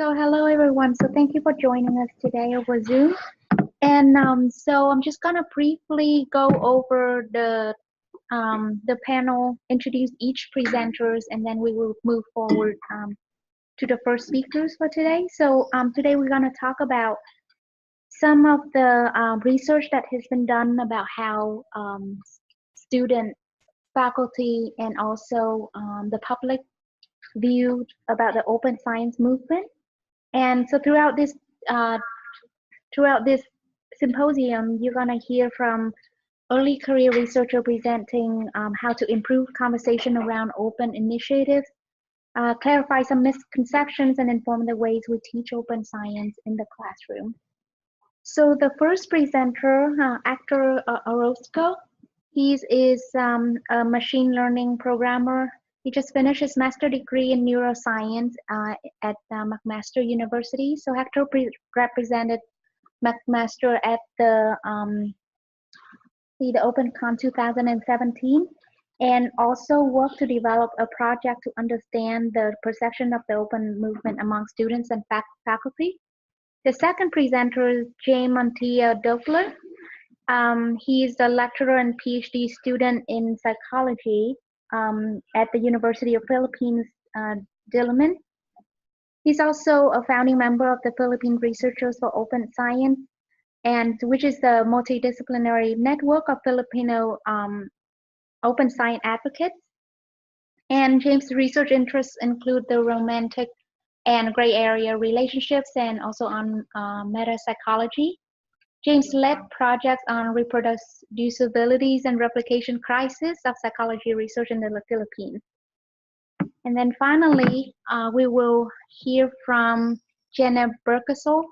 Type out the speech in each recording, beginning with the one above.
So hello everyone. So thank you for joining us today over Zoom. And so I'm just gonna briefly go over the panel, introduce each presenters, and then we will move forward to the first speakers for today. So today we're gonna talk about some of the research that has been done about how student, faculty, and also the public viewed about the open science movement. And so uh, throughout this symposium, you're gonna hear from early career researcher presenting how to improve conversation around open initiatives, clarify some misconceptions, and inform the ways we teach open science in the classroom. So the first presenter, Hector Orozco, he is a machine learning programmer. He just finished his master degree in neuroscience at McMaster University. So Hector represented McMaster at the OpenCon 2017, and also worked to develop a project to understand the perception of the open movement among students and faculty. The second presenter is James Montilla Doble. He is a lecturer and PhD student in psychology at the University of Philippines Diliman. He's also a founding member of the Philippine Researchers for Open Science, and which is the multidisciplinary network of Filipino open science advocates. And James' research interests include the romantic and gray area relationships and also on meta-psychology. James led projects on reproducibilities and replication crisis of psychology research in the Philippines. And then finally, we will hear from Jenna Berkesol.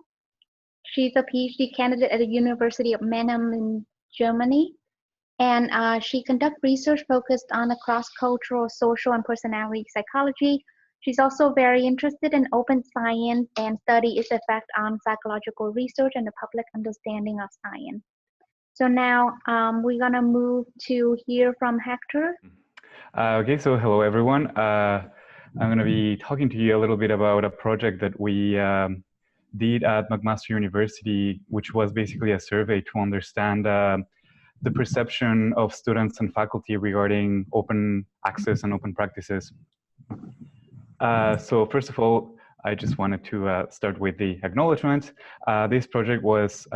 She's a PhD candidate at the University of Mannheim in Germany. And she conducts research focused on the cross-cultural, social, and personality psychology. She's also very interested in open science and study its effect on psychological research and the public understanding of science. So now we're gonna move to hear from Hector. Okay, so hello everyone. I'm gonna be talking to you a little bit about a project that we did at McMaster University, which was basically a survey to understand the perception of students and faculty regarding open access and open practices. So first of all, I just wanted to start with the acknowledgement. This project was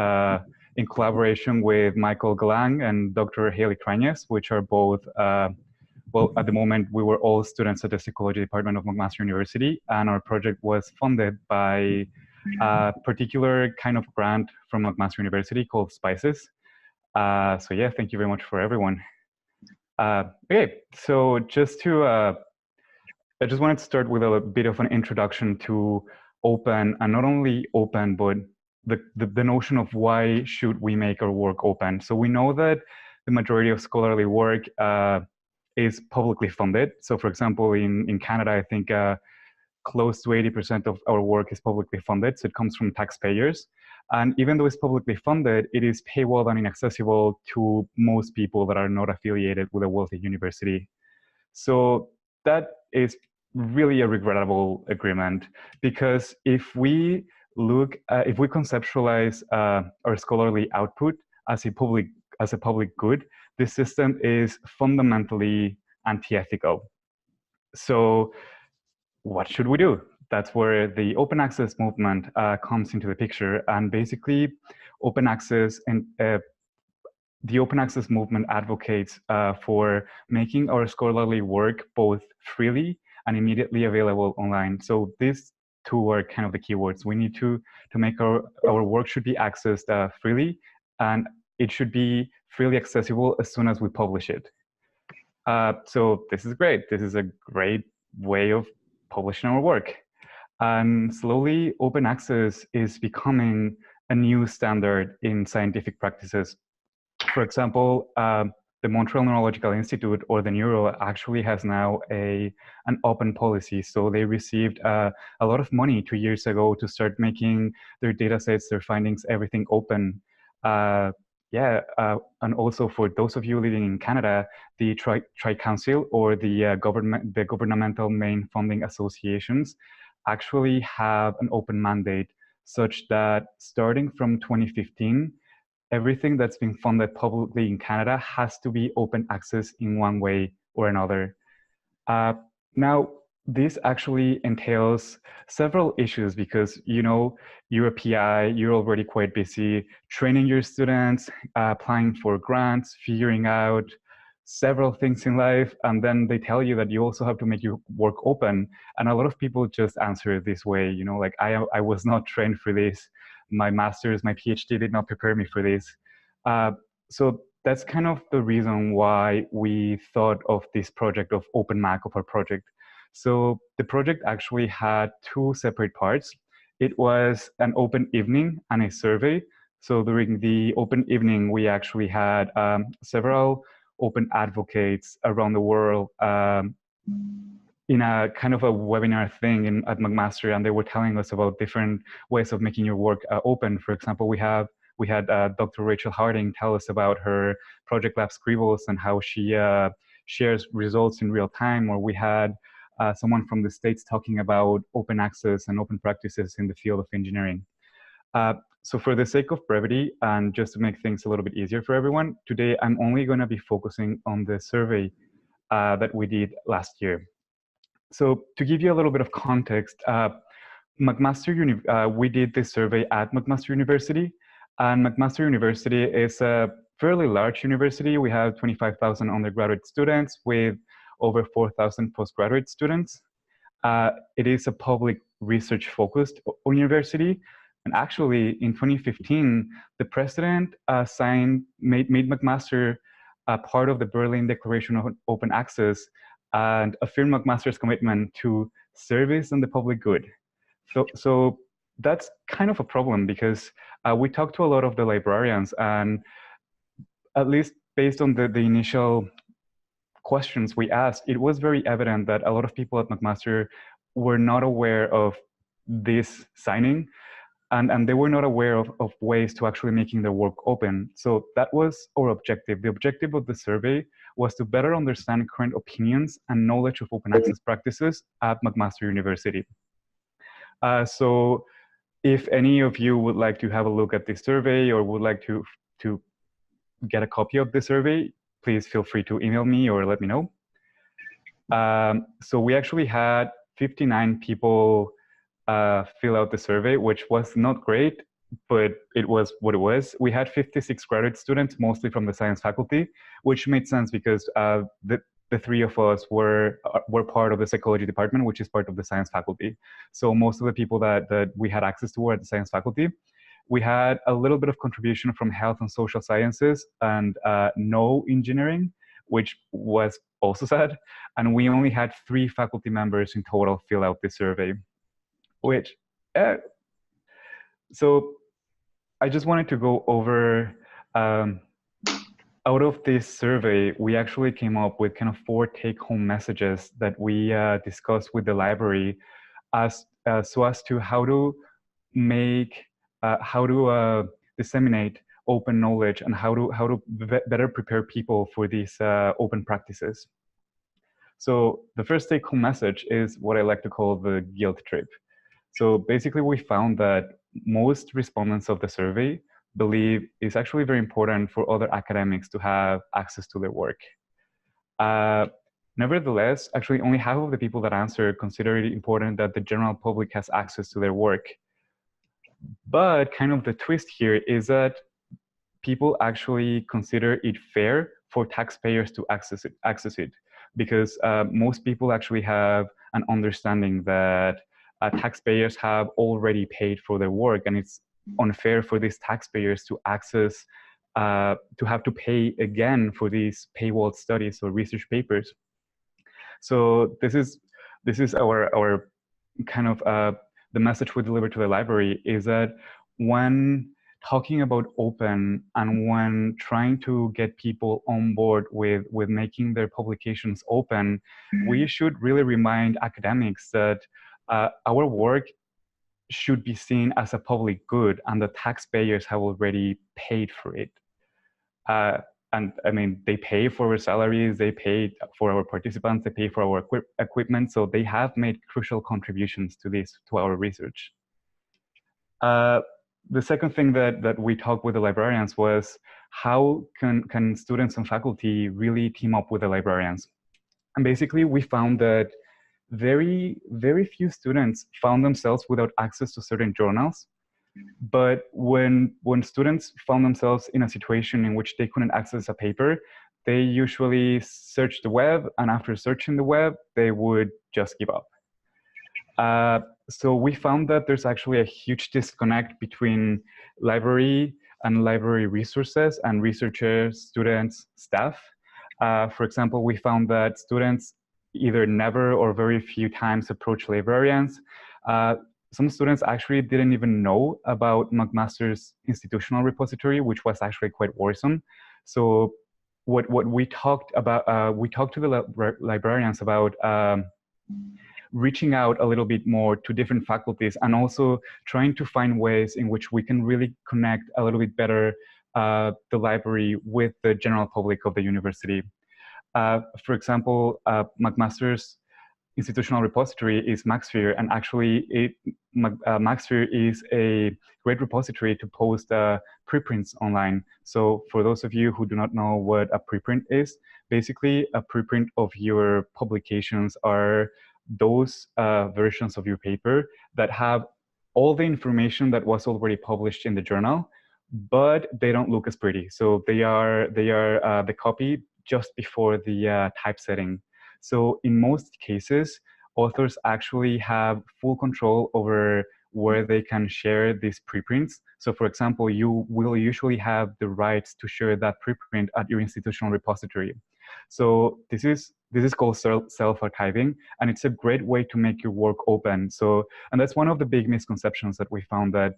in collaboration with Michael Galang and Dr. Haley Krañez, which are both, well, at the moment, we were all students at the Psychology Department of McMaster University, and our project was funded by a particular kind of grant from McMaster University called SPICES. So yeah, thank you very much for everyone. Okay, so just to, I just wanted to start with a bit of an introduction to open, and not only open, but the notion of why should we make our work open. So we know that the majority of scholarly work is publicly funded. So for example, in Canada, I think close to 80% of our work is publicly funded. So it comes from taxpayers. And even though it's publicly funded, it is paywalled and inaccessible to most people that are not affiliated with a wealthy university. So that is really a regrettable agreement, because if we look, if we conceptualize our scholarly output as a public good, this system is fundamentally anti-ethical. So what should we do? That's where the open access movement comes into the picture. And basically, open access and the open access movement advocates for making our scholarly work both freely and immediately available online. So these two are kind of the keywords. We need to make our work should be accessed freely, and it should be freely accessible as soon as we publish it. So this is great. This is a great way of publishing our work. And slowly, open access is becoming a new standard in scientific practices. For example, the Montreal Neurological Institute, or the Neuro, actually has now an open policy. So they received a lot of money 2 years ago to start making their data sets, their findings, everything open. And also for those of you living in Canada, the Tri-Council, or the governmental main funding associations, actually have an open mandate such that starting from 2015, everything that's being funded publicly in Canada has to be open access in one way or another. Now, this actually entails several issues because, you know, you're a PI, you're already quite busy training your students, applying for grants, figuring out several things in life, and then they tell you that you also have to make your work open. And a lot of people just answer it this way, you know, like, I was not trained for this. My master's, my PhD did not prepare me for this. So that's kind of the reason why we thought of this project of Open Mac of our project. So the project actually had two separate parts. It was an open evening and a survey. So during the open evening, we actually had several open advocates around the world in a kind of a webinar thing at McMaster, and they were telling us about different ways of making your work open. For example, we had Dr. Rachel Harding tell us about her Project Lab Scribbles and how she shares results in real time, or we had someone from the States talking about open access and open practices in the field of engineering. So for the sake of brevity and just to make things a little bit easier for everyone, today I'm only going to be focusing on the survey that we did last year. So to give you a little bit of context, we did this survey at McMaster University, and McMaster University is a fairly large university. We have 25,000 undergraduate students with over 4,000 postgraduate students. It is a public research-focused university, and actually in 2015, the president made McMaster part of the Berlin Declaration of Open Access and affirmed McMaster's commitment to service and the public good. So that's kind of a problem because we talked to a lot of the librarians, and at least based on the initial questions we asked, it was very evident that a lot of people at McMaster were not aware of this signing, and they were not aware of ways to actually making their work open. So that was our objective. The objective of the survey was to better understand current opinions and knowledge of open access practices at McMaster University. So if any of you would like to have a look at this survey or would like to get a copy of the survey, please feel free to email me or let me know. So we actually had 59 people fill out the survey, which was not great, but it was what it was. We had 56 graduate students, mostly from the science faculty, which made sense because the three of us were part of the psychology department, which is part of the science faculty. So most of the people that we had access to were at the science faculty. We had a little bit of contribution from health and social sciences and no engineering, which was also sad. And we only had 3 faculty members in total fill out the survey, which, so I just wanted to go over, out of this survey, we actually came up with kind of 4 take-home messages that we discussed with the library so as to how to make, disseminate open knowledge and how to better prepare people for these open practices. So the first take-home message is what I like to call the guilt trip. So basically, we found that most respondents of the survey believe it's actually very important for other academics to have access to their work. Nevertheless, actually only half of the people that answered consider it important that the general public has access to their work. But kind of the twist here is that people actually consider it fair for taxpayers to access it because most people actually have an understanding that taxpayers have already paid for their work, and it's unfair for these taxpayers to access, to have to pay again for these paywalled studies or research papers. So this is our kind of the message we deliver to the library is that when talking about open and when trying to get people on board with making their publications open, we should really remind academics that our work should be seen as a public good and the taxpayers have already paid for it. and I mean, they pay for our salaries, they pay for our participants, they pay for our equipment. So they have made crucial contributions to this, to our research. The second thing that we talked with the librarians was how can students and faculty really team up with the librarians? And basically we found that very few students found themselves without access to certain journals. But when students found themselves in a situation in which they couldn't access a paper, they usually searched the web, and after searching the web, they would just give up. So we found that there's actually a huge disconnect between library and library resources and researchers, students, staff. For example, we found that students either never or very few times approach librarians. Some students actually didn't even know about McMaster's institutional repository, which was actually quite worrisome. So what we talked about, we talked to the librarians about reaching out a little bit more to different faculties and also trying to find ways in which we can really connect a little bit better the library with the general public of the university. For example, McMaster's institutional repository is MaxSphere, and actually MaxSphere is a great repository to post preprints online. So for those of you who do not know what a preprint is, basically a preprint of your publications are those versions of your paper that have all the information that was already published in the journal, but they don't look as pretty. So they are the copy just before the typesetting. So in most cases, authors actually have full control over where they can share these preprints. So for example, you will usually have the rights to share that preprint at your institutional repository. So this is called self-archiving, and it's a great way to make your work open. So, and that's one of the big misconceptions that we found, that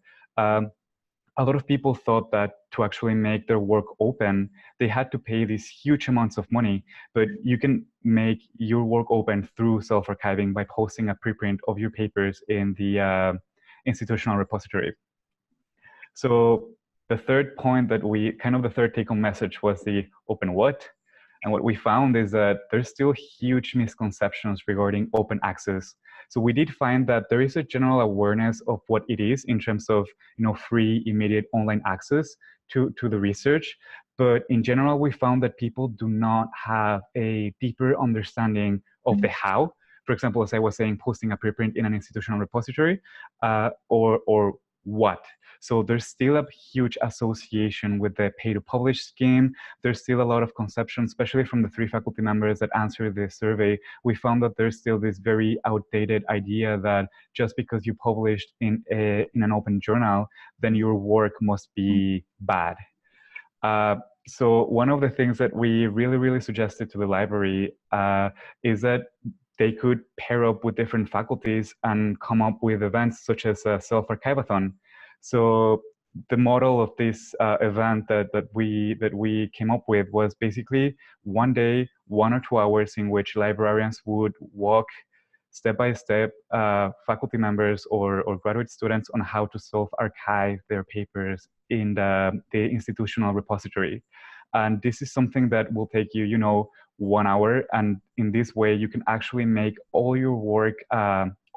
a lot of people thought that to actually make their work open, they had to pay these huge amounts of money, but you can make your work open through self-archiving by posting a preprint of your papers in the institutional repository. So the third point that the third take-home message was the open what? And what we found is that there's still huge misconceptions regarding open access. So we did find that there is a general awareness of what it is in terms of free, immediate online access to the research. But in general, we found that people do not have a deeper understanding of the how. For example, as I was saying, posting a preprint in an institutional repository, or what. So there's still a huge association with the pay-to-publish scheme. There's still a lot of conception, especially from the 3 faculty members that answered the survey. We found that there's still this very outdated idea that just because you published in an open journal, then your work must be bad. So one of the things that we really suggested to the library is that they could pair up with different faculties and come up with events such as a self-archivathon. So the model of this event that we came up with was basically one day, 1 or 2 hours, in which librarians would walk step by step faculty members or graduate students on how to self-archive their papers in the institutional repository. And this is something that will take you, 1 hour. And in this way, you can actually make all your work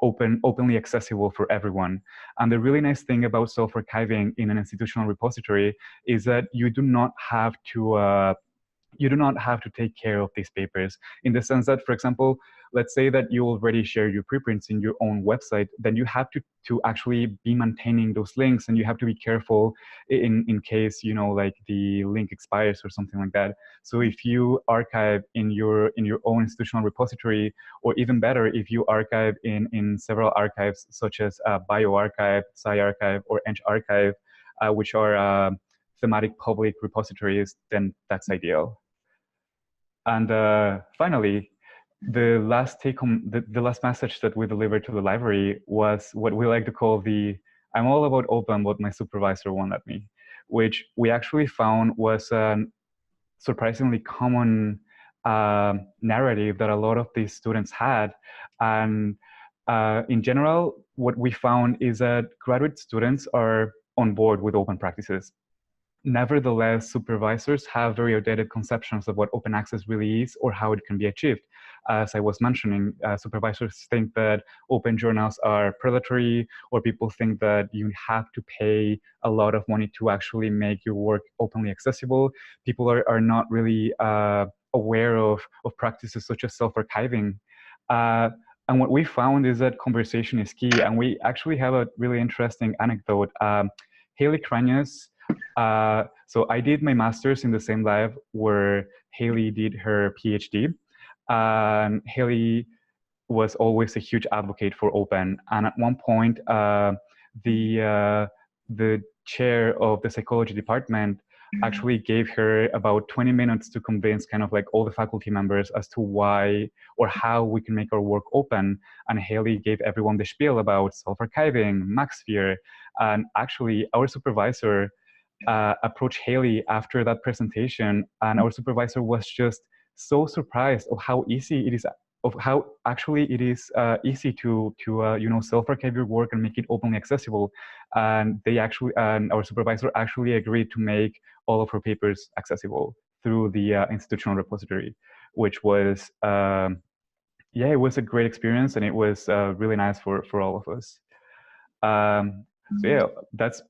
openly accessible for everyone. And the really nice thing about self-archiving in an institutional repository is that you do not have to take care of these papers, in the sense that, for example, let's say that you already share your preprints in your own website, then you have to actually be maintaining those links, and you have to be careful in case, like the link expires or something like that. So if you archive in your own institutional repository, or even better, if you archive in several archives, such as bioRxiv, SciArchive, or EngArchive, which are thematic public repositories, then that's ideal. And finally, the last take-home, the last message that we delivered to the library was what we like to call the "I'm all about open, but my supervisor won't let me," which we actually found was a surprisingly common narrative that a lot of these students had. And in general, what we found is that graduate students are on board with open practices. nevertheless, supervisors have very outdated conceptions of what open access really is or how it can be achieved. As I was mentioning, supervisors think that open journals are predatory, or people think that you have to pay a lot of money to actually make your work openly accessible. People are not really aware of practices such as self-archiving. And what we found is that conversation is key. And we actually have a really interesting anecdote. Haley Kranyas, so I did my master's in the same lab where Haley did her PhD. Haley was always a huge advocate for open. And at one point, the chair of the psychology department actually gave her about 20 minutes to convince kind of like all the faculty members as to why or how we can make our work open. And Haley gave everyone the spiel about self-archiving, MaxSphere. And actually, our supervisor approached Haley after that presentation, and our supervisor was just so surprised of how easy it is, of how actually it is easy to self-archive your work and make it openly accessible. And our supervisor actually agreed to make all of her papers accessible through the institutional repository, which was it was a great experience, and it was really nice for all of us. So yeah, that's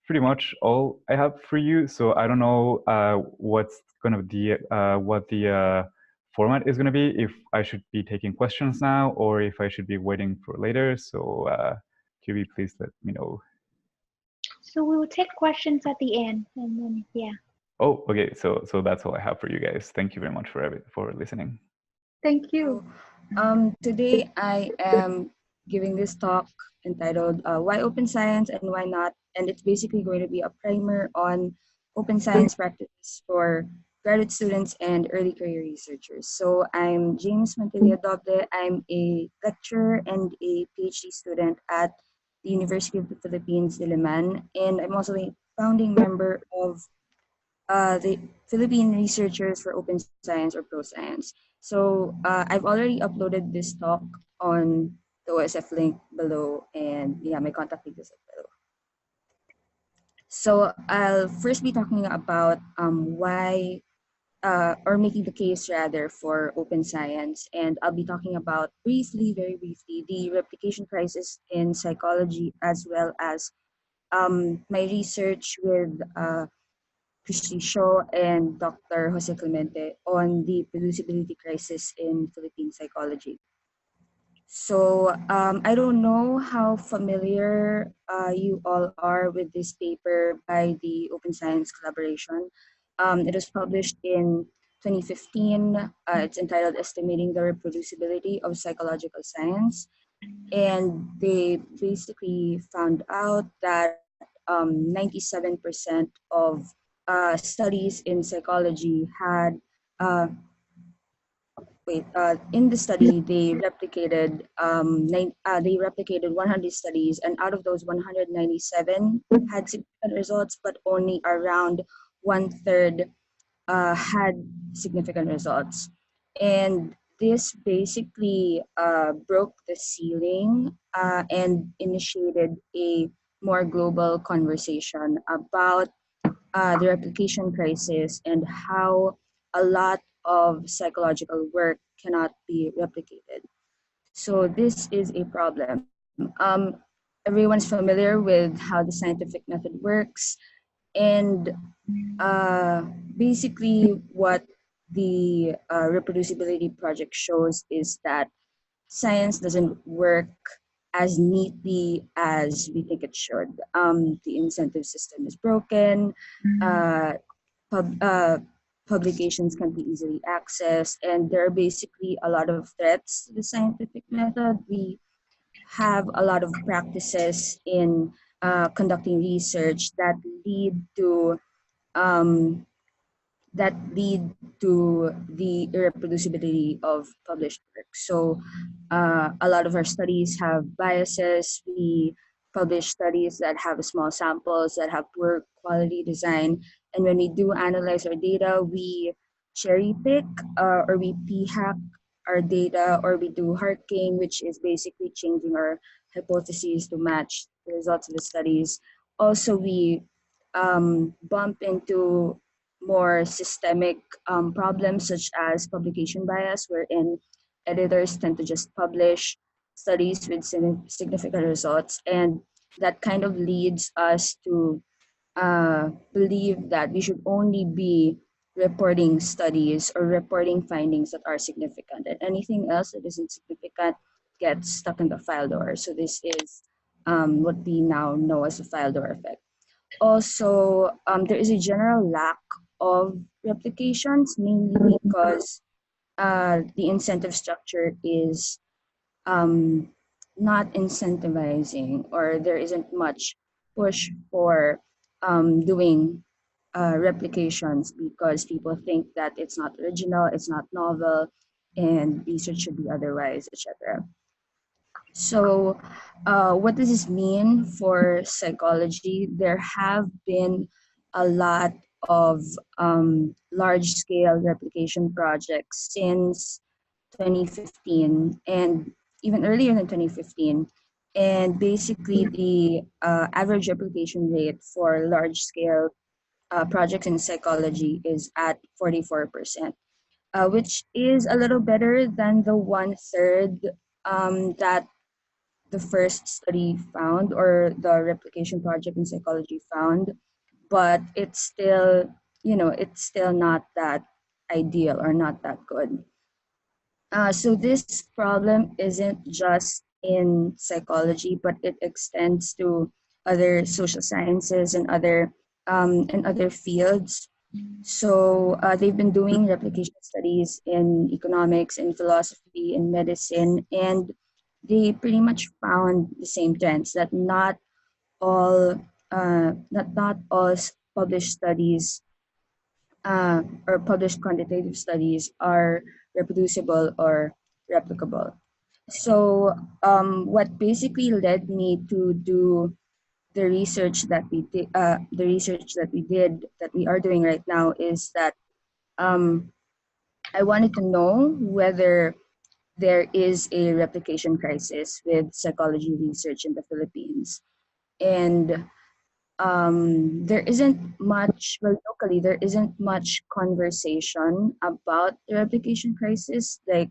pretty much all I have for you. So I don't know what's gonna be what the format is gonna be. If I should be taking questions now, or if I should be waiting for later. So QB, please let me know. So we will take questions at the end, and then yeah. Oh, okay. So that's all I have for you guys. Thank you very much for listening. Thank you. Today I am giving this talk entitled Why Open Science and Why Not? And it's basically going to be a primer on open science practices for graduate students and early career researchers. So I'm James Montilla Doble. I'm a lecturer and a PhD student at the University of the Philippines Diliman, and I'm also a founding member of the Philippine Researchers for Open Science, or ProScience. So I've already uploaded this talk on the OSF link below, and yeah, my contact details are below. So I'll first be talking about why, or making the case rather, for open science, and I'll be talking about very briefly, the replication crisis in psychology, as well as my research with Christy Shaw and Dr. Jose Clemente on the producibility crisis in Philippine psychology. So I don't know how familiar you all are with this paper by the Open Science Collaboration. It was published in 2015. It's entitled Estimating the Reproducibility of Psychological Science. And they basically found out that 97% of studies in psychology had in the study they replicated 100 studies, and out of those 197 had significant results, but only around 1/3 had significant results. And this basically broke the ceiling and initiated a more global conversation about the replication crisis and how a lot of psychological work cannot be replicated. So this is a problem. Everyone's familiar with how the scientific method works, and basically what the reproducibility project shows is that science doesn't work as neatly as we think it should. The incentive system is broken. Publications can be easily accessed, and there are basically a lot of threats to the scientific method. We have a lot of practices in conducting research that lead to the irreproducibility of published work. So a lot of our studies have biases. We publish studies that have small samples, that have poor quality design. And when we do analyze our data, we cherry pick or we p-hack our data, or we do harking, which is basically changing our hypotheses to match the results of the studies. Also, we bump into more systemic problems such as publication bias, wherein editors tend to just publish studies with significant results, and that kind of leads us to believe that we should only be reporting studies or reporting findings that are significant, and anything else that isn't significant gets stuck in the file door. So this is what we now know as the file door effect. Also, there is a general lack of replications, mainly because the incentive structure is um, not incentivizing, or there isn't much push for doing replications, because people think that it's not original, it's not novel, and research should be otherwise, etc. So, what does this mean for psychology? There have been a lot of large scale replication projects since 2015 and even earlier than 2015. And basically, the average replication rate for large scale projects in psychology is at 44%, which is a little better than the 1/3 that the first study found, or the replication project in psychology found, but it's still, it's still not that ideal or not that good. So this problem isn't just in psychology, but it extends to other social sciences and other fields. So they've been doing replication studies in economics, in philosophy, in medicine, and they pretty much found the same trends, that all not all published studies or published quantitative studies are reproducible or replicable. So what basically led me to do the research that we are doing right now is that um, I wanted to know whether there is a replication crisis with psychology research in the Philippines. And there isn't much, well, locally, there isn't much conversation about the replication crisis. Like,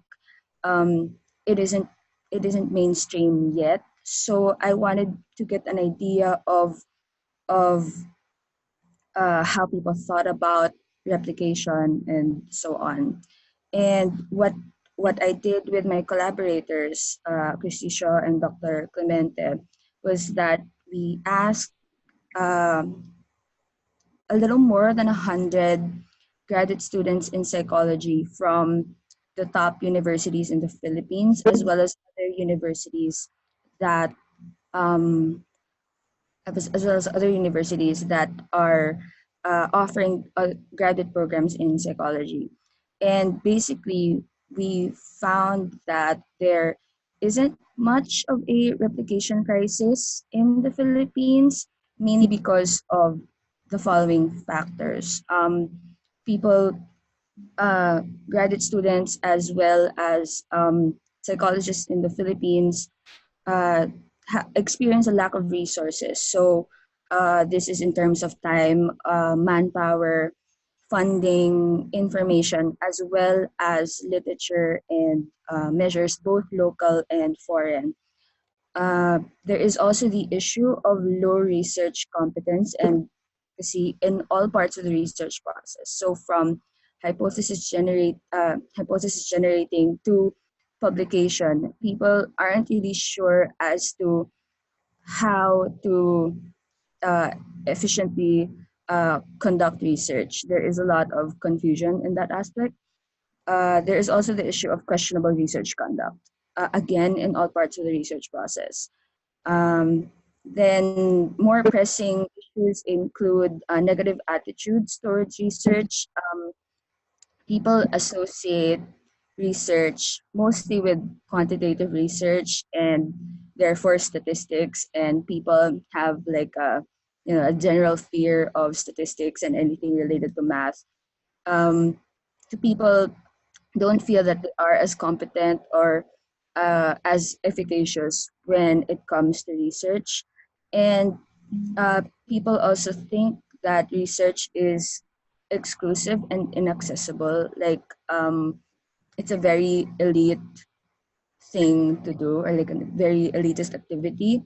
um, it isn't it isn't mainstream yet. So I wanted to get an idea of how people thought about replication and so on. And what I did with my collaborators, Christy Shaw and Dr. Clemente, was that we asked um, a little more than 100 graduate students in psychology from the top universities in the Philippines, as well as other universities that um, as well as other universities that are offering graduate programs in psychology. And basically, we found that there isn't much of a replication crisis in the Philippines, mainly because of the following factors. People, uh, graduate students, as well as psychologists in the Philippines, uh, experience a lack of resources. So this is in terms of time, manpower, funding, information, as well as literature and measures, both local and foreign. There is also the issue of low research competence and see in all parts of the research process. So from hypothesis generating to publication, people aren't really sure as to how to uh, efficiently conduct research. There is a lot of confusion in that aspect. There is also the issue of questionable research conduct, again, in all parts of the research process. Then more pressing issues include negative attitudes towards research. People associate research mostly with quantitative research and therefore statistics, and people have like a general fear of statistics and anything related to math. To people don't feel that they are as competent or as efficacious when it comes to research. And people also think that research is exclusive and inaccessible. Like it's a very elite thing to do, or like a very elitist activity.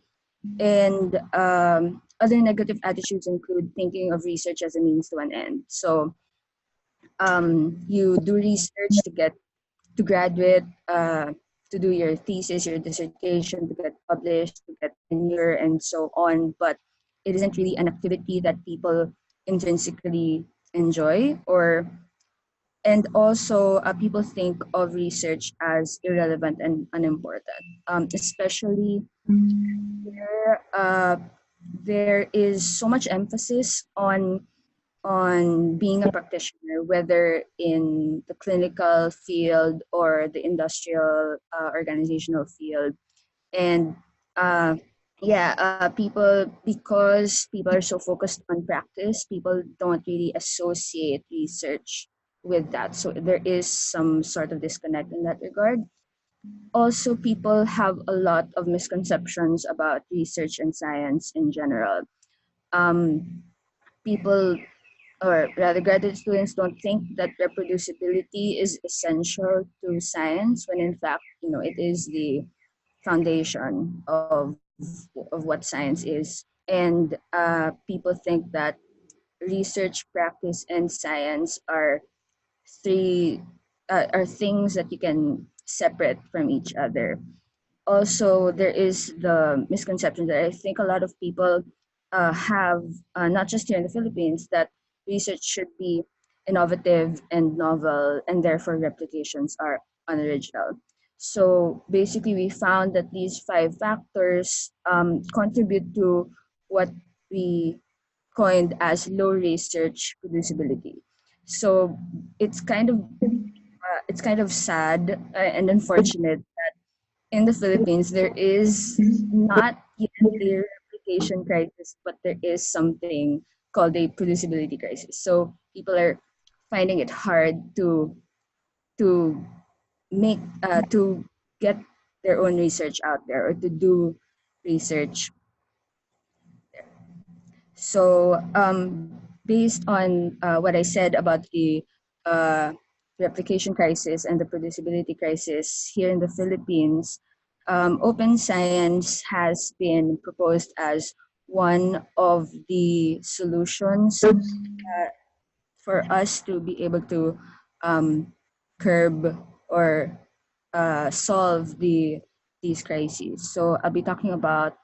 And other negative attitudes include thinking of research as a means to an end. So you do research to graduate, to do your thesis, your dissertation, to get published, to get tenure, and so on. But it isn't really an activity that people intrinsically enjoy, or and also people think of research as irrelevant and unimportant, especially where there is so much emphasis on being a practitioner, whether in the clinical field or the industrial organizational field. And uh, yeah, people, because people are so focused on practice, people don't really associate research with that. So there is some sort of disconnect in that regard. Also, people have a lot of misconceptions about research and science in general. Um, People, or rather graduate students, don't think that reproducibility is essential to science, when in fact, it is the foundation of what science is. And people think that research, practice, and science three are things that you can separate from each other. Also, there is the misconception that I think a lot of people have, not just here in the Philippines, that research should be innovative and novel, and therefore replications are unoriginal. So basically, we found that these five factors contribute to what we coined as low research producibility. So it's kind of sad and unfortunate in the Philippines, there is not yet a replication crisis, but there is something called a producibility crisis. So people are finding it hard to make to get their own research out there, or to do research. So based on what I said about the uh, replication crisis and the producibility crisis here in the Philippines, open science has been proposed as one of the solutions for us to be able to um, curb or solve these crises. So I'll be talking about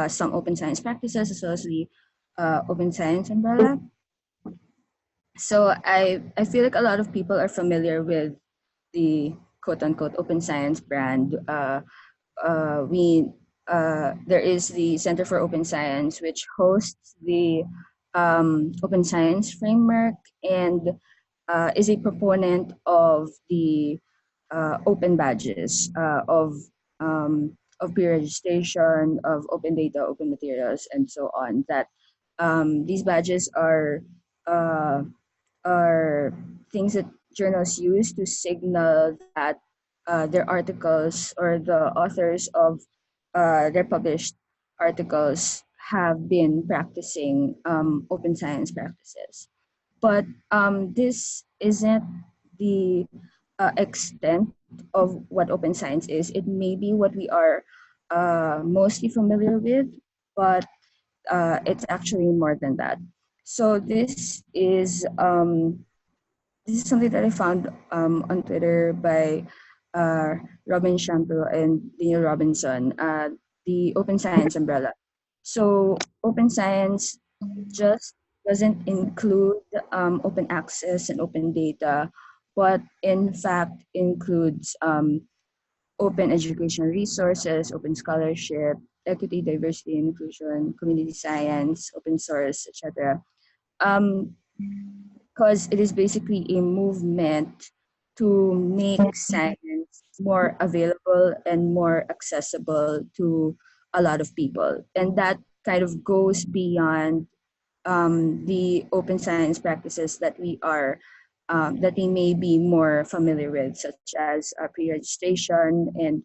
some open science practices, as well as the open science umbrella. So I feel like a lot of people are familiar with the quote unquote open science brand. We There is the Center for Open Science, which hosts the open science framework, and is a proponent of the open badges, of peer registration, of open data, open materials, and so on. That these badges uh, are things that journals use to signal that their articles, or the authors of their published articles, have been practicing open science practices. But this isn't the extent of what open science is. It may be what we are mostly familiar with, but it's actually more than that. So this is something that I found on Twitter by Robin Shampoo and Daniel Robinson, the Open Science umbrella. So open science just doesn't include open access and open data, but in fact includes open educational resources, open scholarship, equity, diversity, and inclusion, community science, open source, etc. Because it is basically a movement to make science more available and more accessible to a lot of people. And that kind of goes beyond the open science practices that that we may be more familiar with, such as pre-registration and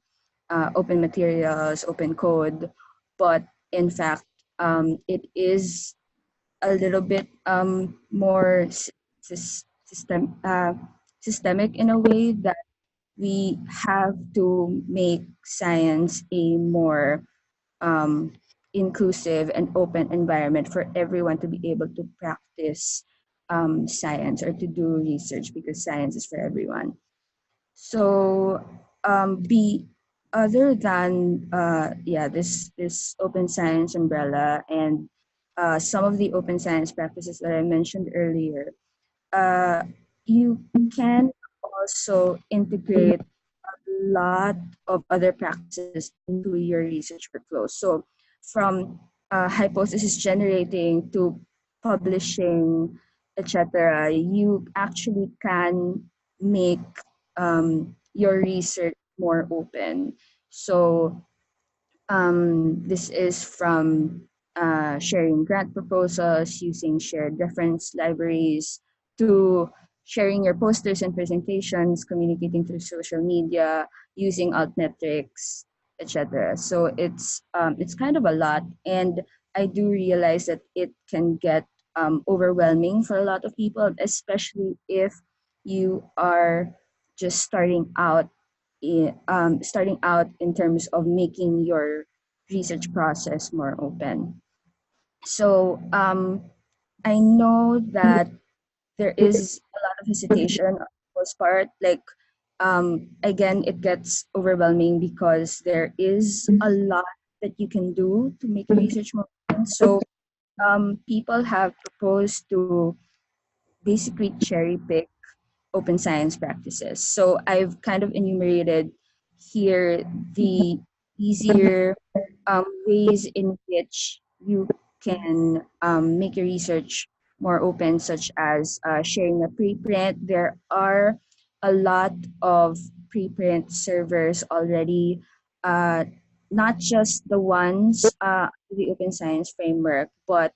open materials, open code. But in fact, it is a little bit more systemic in a way that we have to make science a more um, inclusive and open environment for everyone to be able to practice science or to do research, because science is for everyone. So be other than this open science umbrella and some of the open science practices that I mentioned earlier, uh, you can also integrate lot of other practices into your research workflow. So from hypothesis generating to publishing, etc., you actually can make your research more open. So this is from sharing grant proposals, using shared reference libraries, to sharing your posters and presentations, communicating through social media, using altmetrics, etc. So it's kind of a lot, and I do realize that it can get overwhelming for a lot of people, especially if you are just starting out in terms of making your research process more open. So I know that there is a lot of hesitation on people's part. Like, again, it gets overwhelming because there is a lot that you can do to make your research more open. So people have proposed to basically cherry pick open science practices. So I've kind of enumerated here the easier ways in which you can make your research more open, such as sharing a preprint. There are a lot of preprint servers already, uh, not just the ones the open science framework, but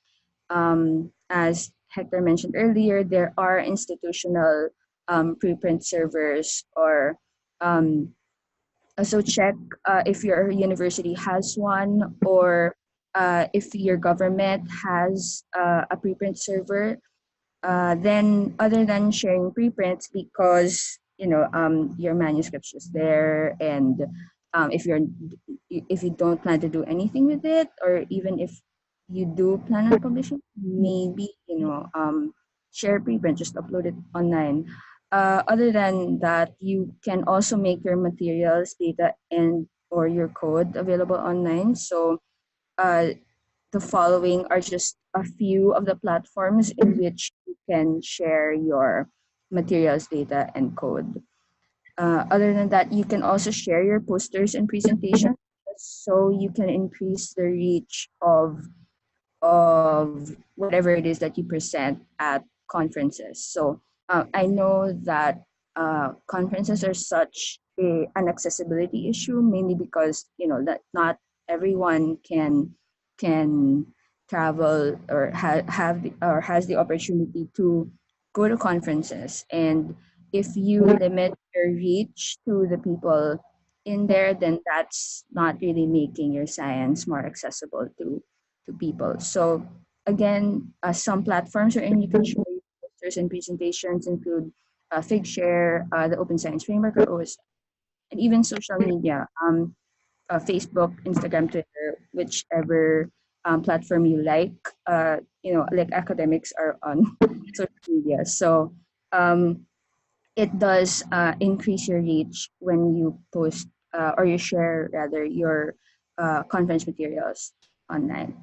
as Hector mentioned earlier, there are institutional preprint servers, or so check if your university has one, or if your government has a preprint server. Then other than sharing preprints, because your manuscript's just there, and if you don't plan to do anything with it, or even if you do plan on publishing, maybe share preprint, just upload it online. Other than that, you can also make your materials, data, and or your code available online. So uh, the following are just a few of the platforms in which you can share your materials, data, and code. Other than that, you can also share your posters and presentations, so you can increase the reach of whatever it is that you present at conferences. So I know that conferences are such an accessibility issue, mainly because that not everyone can travel, or or has the opportunity to go to conferences. And if you limit your reach to the people in there, then that's not really making your science more accessible to people. So again, some platforms wherein you can share your posters and presentations include Figshare, the Open Science Framework, or OS, and even social media, Facebook, Instagram, Twitter, whichever platform you like. Like academics are on social media. So it does increase your reach when you post, or you share rather, your conference materials online.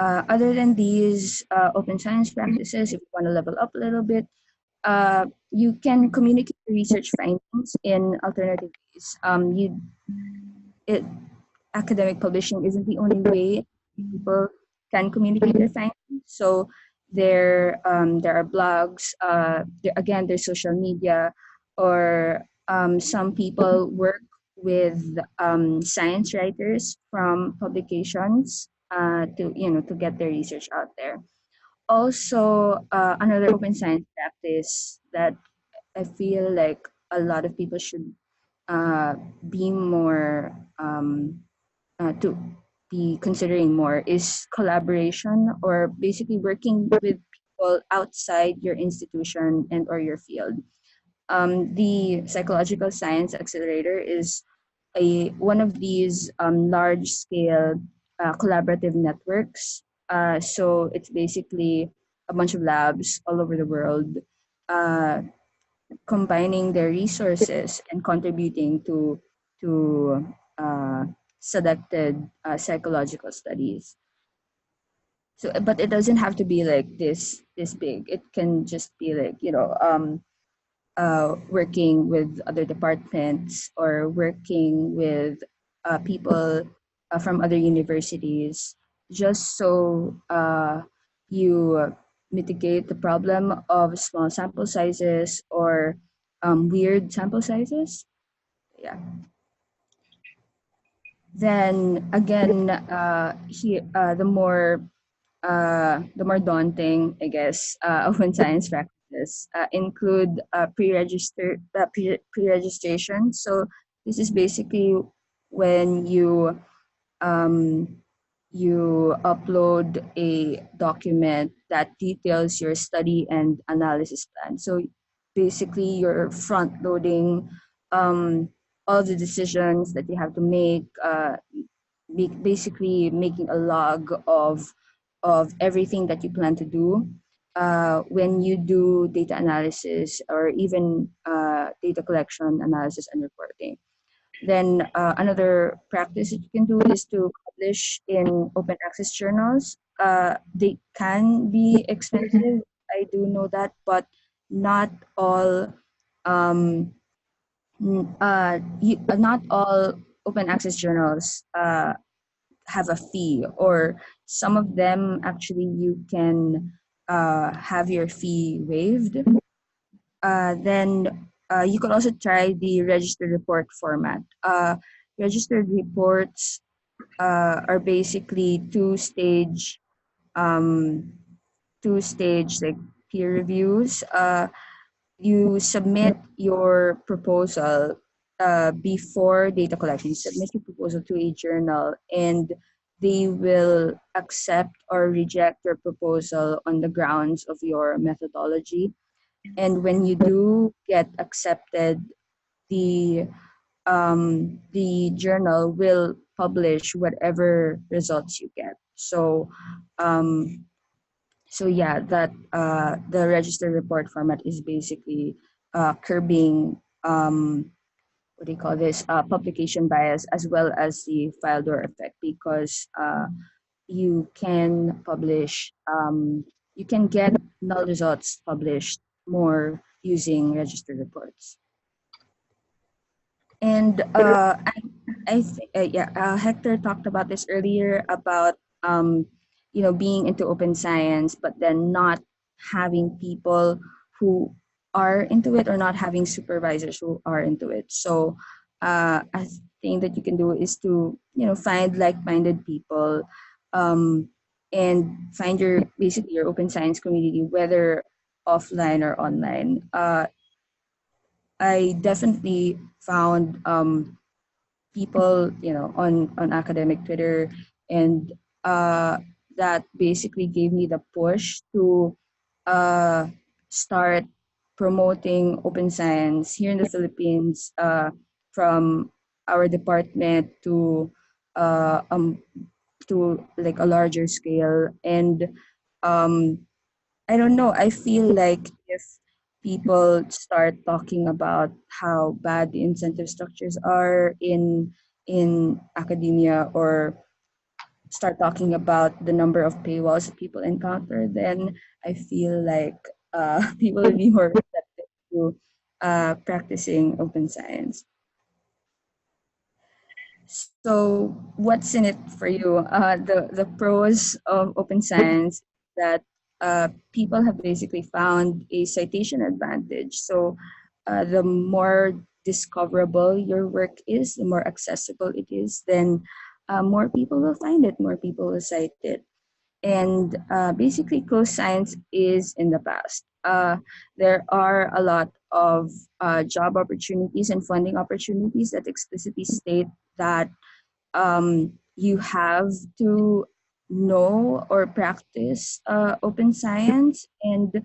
Other than these open science practices, if you want to level up a little bit, you can communicate research findings in alternative ways. It Academic publishing isn't the only way people can communicate their findings. So there are blogs. Again, there's social media, or some people work with science writers from publications to get their research out there. Also, another open science practice that I feel like a lot of people should be more to be considering more is collaboration, or basically working with people outside your institution and or your field. The Psychological Science Accelerator is one of these large scale collaborative networks. So it's basically a bunch of labs all over the world uh, combining their resources and contributing to selected psychological studies. So, but it doesn't have to be like this big. It can just be like, working with other departments or working with people from other universities, just so you mitigate the problem of small sample sizes or weird sample sizes. Yeah. Then again, the more daunting, I guess, open science practices include pre-registration. So this is basically when um, you upload a document that details your study and analysis plan. So basically, you're front loading um, all the decisions that you have to make. Basically making a log of everything that you plan to do when you do data analysis or even data collection, analysis, and reporting. Then another practice that you can do is to publish in open access journals. They can be expensive, I do know that, but not all um, not all open access journals have a fee, or some of them actually you can have your fee waived. Then you could also try the registered report format. Registered reports are basically um, two-stage like peer reviews. You submit your proposal before data collection. You submit your proposal to a journal, and they will accept or reject your proposal on the grounds of your methodology. And when you do get accepted, the the journal will publish whatever results you get. Um, so yeah, that the registered report format is basically curbing what do you call this publication bias, as well as the file door effect, because you can publish you can get null results published more using registered reports. And Hector talked about this earlier about being into open science, but then not having people who are into it, or not having supervisors who are into it. So a thing that you can do is to find like-minded people, um, and find your basically your open science community, whether offline or online. I definitely found people, on academic Twitter, and that basically gave me the push to uh, start promoting open science here in the Philippines, from our department uh, um, to like a larger scale. And um, I don't know. I feel like if people start talking about how bad the incentive structures are in academia, or start talking about the number of paywalls that people encounter, then I feel like people will be more receptive to practicing open science. So, what's in it for you? The pros of open science, that people have basically found a citation advantage. So, the more discoverable your work is, the more accessible it is, then more people will find it, more people will cite it. And basically, closed science is in the past. There are a lot of job opportunities and funding opportunities that explicitly state that you have to know or practice open science, and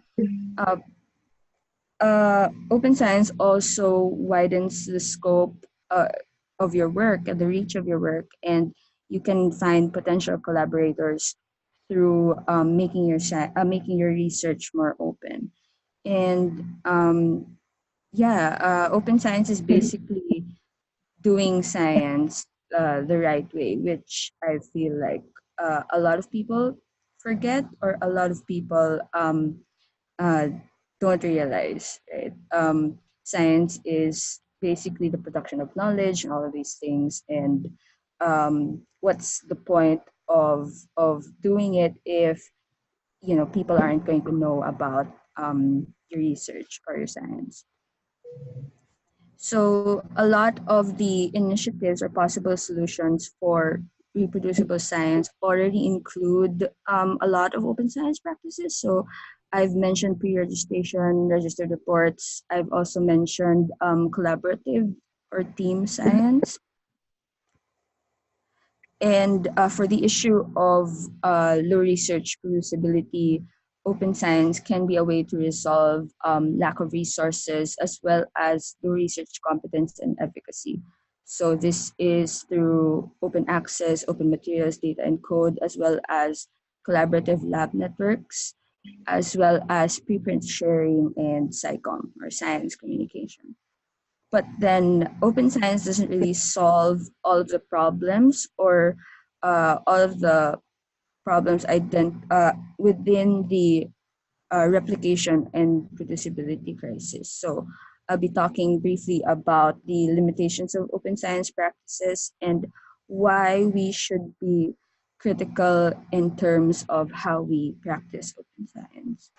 uh, open science also widens the scope of your work and the reach of your work, and you can find potential collaborators through making your research more open. And open science is basically doing science the right way, which I feel like a lot of people forget, or a lot of people uh, don't realize, right? Science is basically the production of knowledge and all of these things. And what's the point of doing it if people aren't going to know about your research or your science? So a lot of the initiatives or possible solutions for reproducible science already include a lot of open science practices. So I've mentioned pre-registration, registered reports. I've also mentioned collaborative or team science. And for the issue of low research producibility, open science can be a way to resolve lack of resources as well as low research competence and efficacy. So this is through open access, open materials, data and code, as well as collaborative lab networks, as well as preprint sharing and SciComm or science communication. But then open science doesn't really solve all of the problems, or all of the problems within the replication and producibility crisis. So I'll be talking briefly about the limitations of open science practices and why we should be critical in terms of how we practice open science.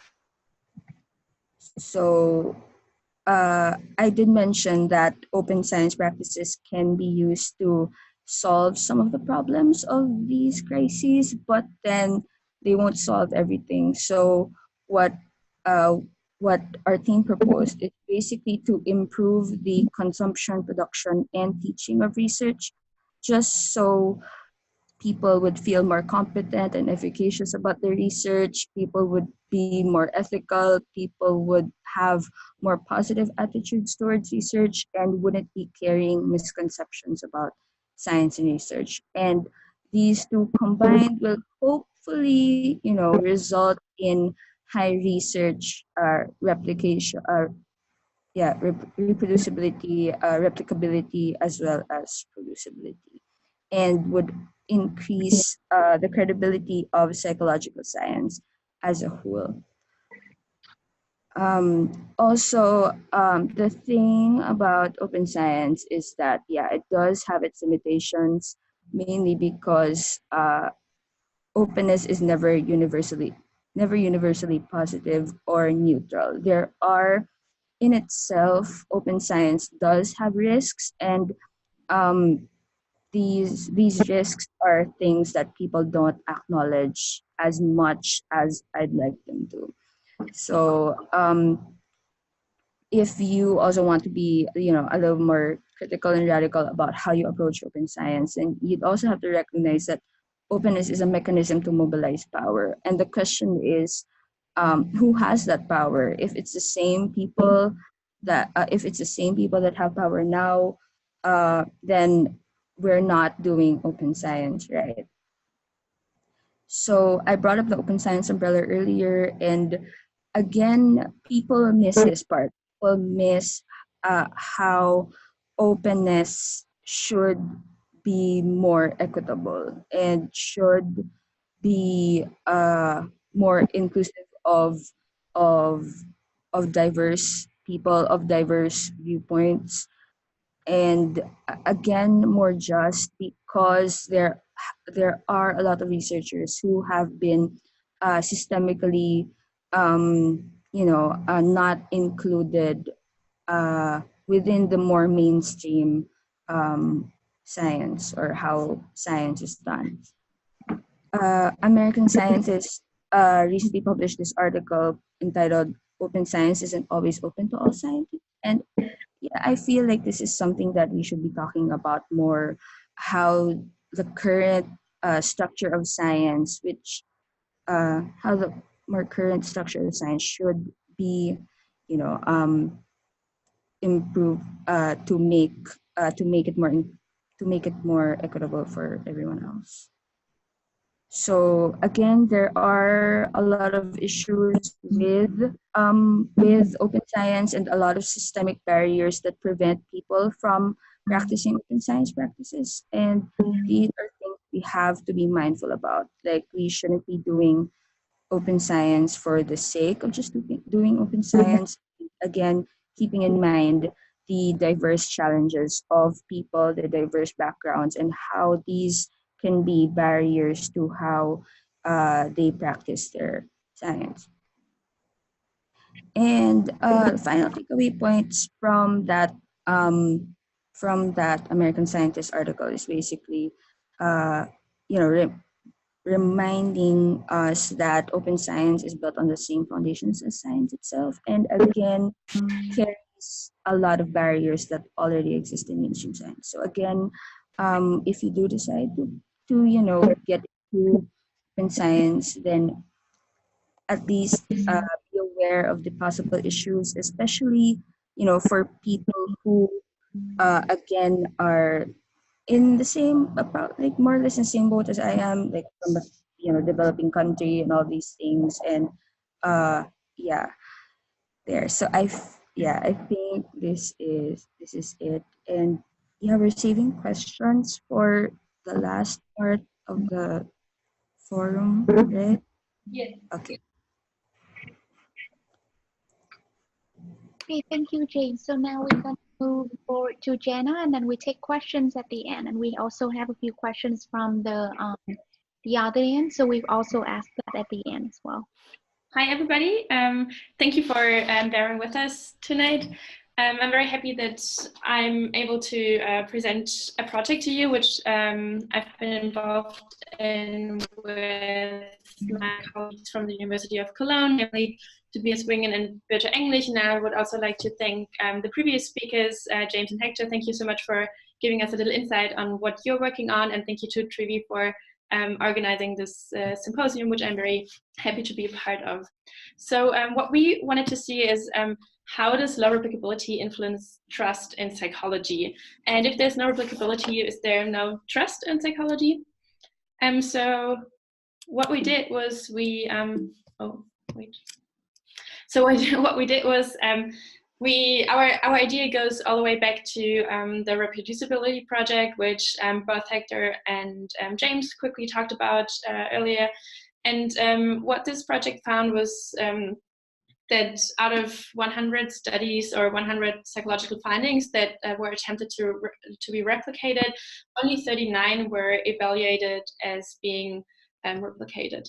So I did mention that open science practices can be used to solve some of the problems of these crises, but then they won't solve everything. So what uh, what our team proposed is basically to improve the consumption, production, and teaching of research, just so people would feel more competent and efficacious about their research, people would be more ethical, people would have more positive attitudes towards research, and wouldn't be carrying misconceptions about science and research. And these two combined will hopefully, result in high research replication, reproducibility, replicability, as well as producibility, and would increase the credibility of psychological science as a whole. The thing about open science is that, it does have its limitations, mainly because openness is never universally positive or neutral. There are, in itself, open science does have risks, and um, these risks are things that people don't acknowledge as much as I'd like them to. So if you also want to be, a little more critical and radical about how you approach open science, and you'd also have to recognize that openness is a mechanism to mobilize power. And the question is, who has that power? If it's the same people that have power now, then we're not doing open science right. So I brought up the open science umbrella earlier, and again, people miss this part. People miss how openness should be more equitable and should be more inclusive of of diverse people, of diverse viewpoints, and again, more just, because there are a lot of researchers who have been systemically not included within the more mainstream science, or how science is done. American Scientist recently published this article entitled "Open Science Isn't Always Open to All Scientists," and I feel like this is something that we should be talking about more. How the current structure of science, which how the more current structure of science should be, improve to make it more to make it more equitable for everyone else. So again, there are a lot of issues with open science and a lot of systemic barriers that prevent people from practicing open science practices. And these are things we have to be mindful about. Like, we shouldn't be doing open science for the sake of just doing open science. Again, keeping in mind the diverse challenges of people, the diverse backgrounds, and how these can be barriers to how they practice their science. And final takeaway points from that American Scientist article is basically, reminding us that open science is built on the same foundations as science itself, and again carries a lot of barriers that already exist in mainstream science. So again, if you do decide to get into open science, then at least be aware of the possible issues, especially for people who again are in the same, about like more or less in the same boat as I am, like from a developing country and all these things. And yeah, there. So I think this is it. And yeah, we're saving questions for the last part of the forum, right? Yes. Okay. Okay, thank you, Jane. So now we're going to move forward to Jenna, and then we take questions at the end. And we also have a few questions from the audience, so we've also asked that at the end as well. Hi, everybody. Thank you for bearing with us tonight. I'm very happy that I'm able to present a project to you, which I've been involved in with my colleagues from the University of Cologne, namely Tobias Nguyen and Birte English. And I would also like to thank the previous speakers, James and Hector. Thank you so much for giving us a little insight on what you're working on, and thank you to Thuy-vy for organizing this symposium, which I'm very happy to be a part of. So what we wanted to see is how does low replicability influence trust in psychology? And if there's no replicability, is there no trust in psychology? So what we did was our idea goes all the way back to the Reproducibility project, which both Hector and James quickly talked about earlier. And what this project found was that out of 100 studies or 100 psychological findings that were attempted to be replicated, only 39 were evaluated as being replicated.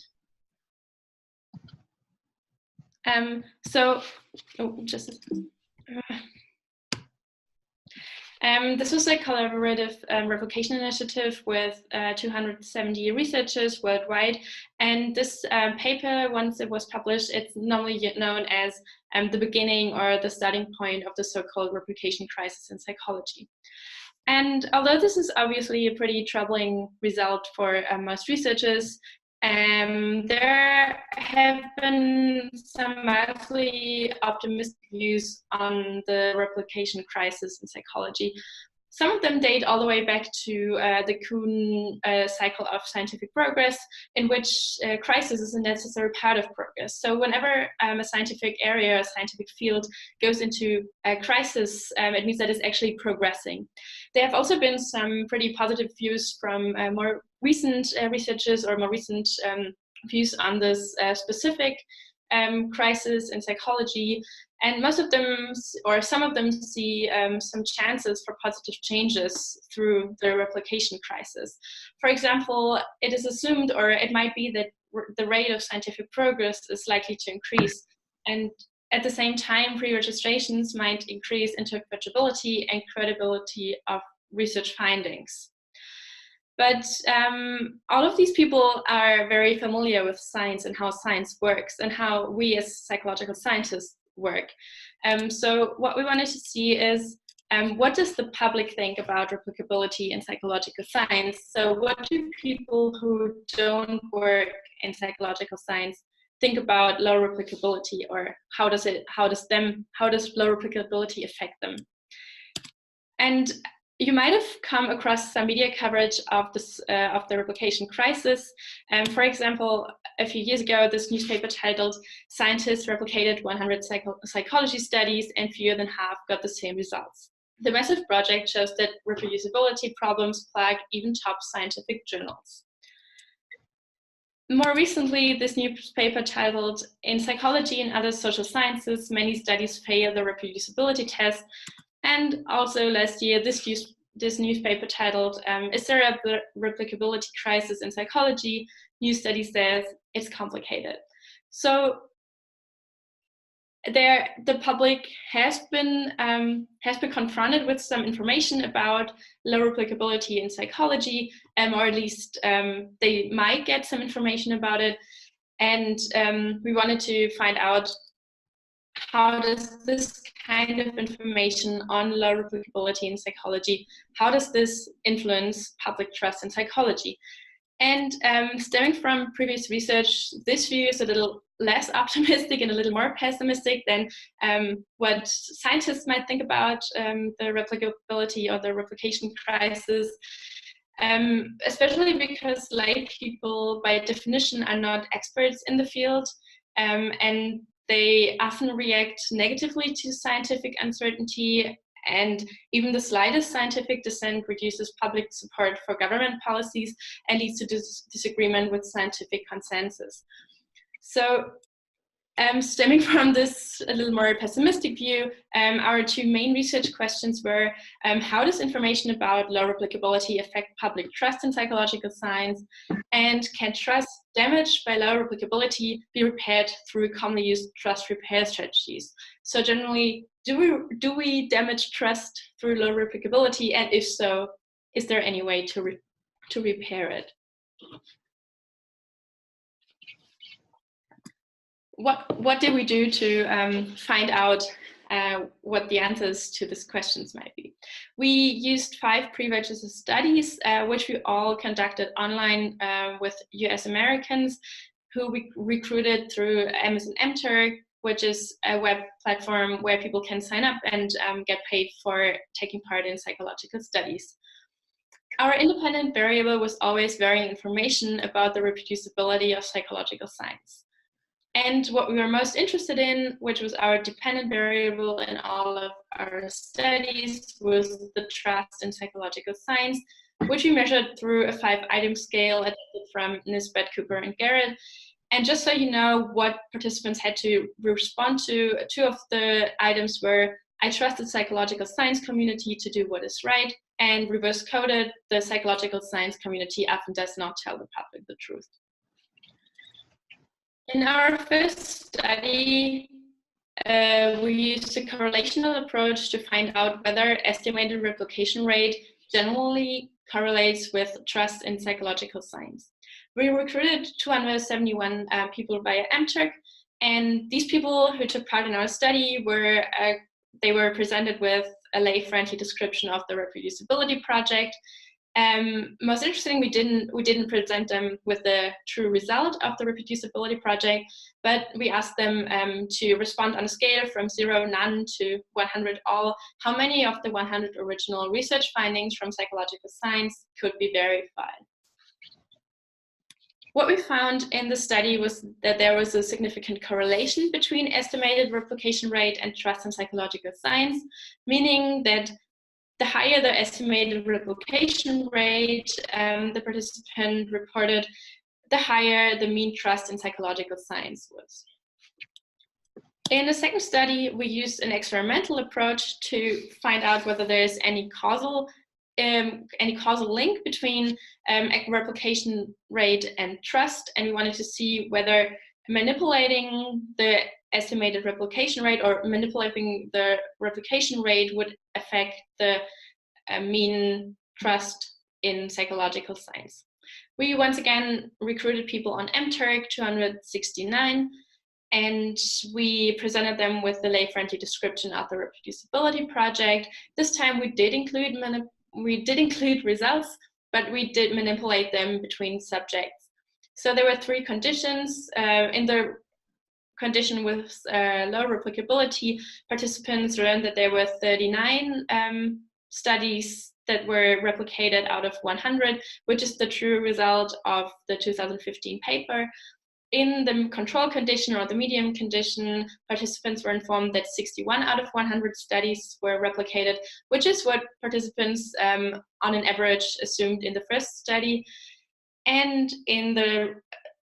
This was a collaborative replication initiative with 270 researchers worldwide. And this paper, once it was published, it's normally known as the beginning or the starting point of the so-called replication crisis in psychology. And although this is obviously a pretty troubling result for most researchers, there have been some mildly optimistic views on the replication crisis in psychology. Some of them date all the way back to the Kuhn cycle of scientific progress, in which crisis is a necessary part of progress. So whenever a scientific area, a scientific field goes into a crisis, it means that it's actually progressing. There have also been some pretty positive views from more recent researchers or more recent views on this specific crisis in psychology. And most of them, or some of them, see some chances for positive changes through the replication crisis. For example, it is assumed, or it might be, that the rate of scientific progress is likely to increase. And at the same time, pre-registrations might increase interpretability and credibility of research findings. But all of these people are very familiar with science and how science works and how we as psychological scientists work. So what we wanted to see is what does the public think about replicability in psychological science? So what do people who don't work in psychological science think about low replicability, or how does low replicability affect them? And you might have come across some media coverage of the replication crisis. For example, a few years ago, this newspaper titled "Scientists Replicated 100 Psychology Studies and fewer than half got the same results." The massive project shows that reproducibility problems plague even top scientific journals. More recently, this newspaper titled "In Psychology and Other Social Sciences, Many Studies Fail the Reproducibility Test." And also last year, this newspaper titled "Is there a replicability crisis in psychology? New study says it's complicated." So the public has been confronted with some information about low replicability in psychology, or at least they might get some information about it. And we wanted to find out, how does this kind of information on low replicability in psychology, how does this influence public trust in psychology? And stemming from previous research, this view is a little less optimistic and a little more pessimistic than what scientists might think about the replicability or the replication crisis, especially because lay people, by definition, are not experts in the field, and they often react negatively to scientific uncertainty, and even the slightest scientific dissent reduces public support for government policies and leads to disagreement with scientific consensus. So stemming from this a little more pessimistic view, our two main research questions were, how does information about low replicability affect public trust in psychological science? And can trust damaged by low replicability be repaired through commonly used trust repair strategies? So generally, do we damage trust through low replicability? And if so, is there any way to repair it? What did we do to find out what the answers to these questions might be? We used 5 pre-registered studies, which we all conducted online with US Americans who we recruited through Amazon MTurk, which is a web platform where people can sign up and get paid for taking part in psychological studies. Our independent variable was always varying information about the reproducibility of psychological science. And what we were most interested in, which was our dependent variable in all of our studies, was the trust in psychological science, which we measured through a 5-item scale adapted from Nisbet, Cooper, and Garrett. And just so you know what participants had to respond to, 2 of the items were, I trust the psychological science community to do what is right, and reverse coded, the psychological science community often does not tell the public the truth. In our first study, we used a correlational approach to find out whether estimated replication rate generally correlates with trust in psychological science. We recruited 271 people via MTurk, and these people who took part in our study were presented with a lay-friendly description of the reproducibility project. Most interesting, we didn't present them with the true result of the reproducibility project, but we asked them to respond on a scale from 0, none, to 100, all, how many of the 100 original research findings from psychological science could be verified. What we found in the study was that there was a significant correlation between estimated replication rate and trust in psychological science, meaning that the higher the estimated replication rate the participant reported, the higher the mean trust in psychological science was. In the second study, we used an experimental approach to find out whether there is any causal link between replication rate and trust, and we wanted to see whether manipulating the estimated replication rate or manipulating the replication rate would affect the mean trust in psychological science. We once again recruited people on MTurk, 269, and we presented them with the lay-friendly description of the reproducibility project. This time we did include results, but we did manipulate them between subjects. So there were 3 conditions. In the condition with low replicability, participants learned that there were 39 studies that were replicated out of 100, which is the true result of the 2015 paper. In the control condition or the medium condition, participants were informed that 61 out of 100 studies were replicated, which is what participants on an average assumed in the first study. And in the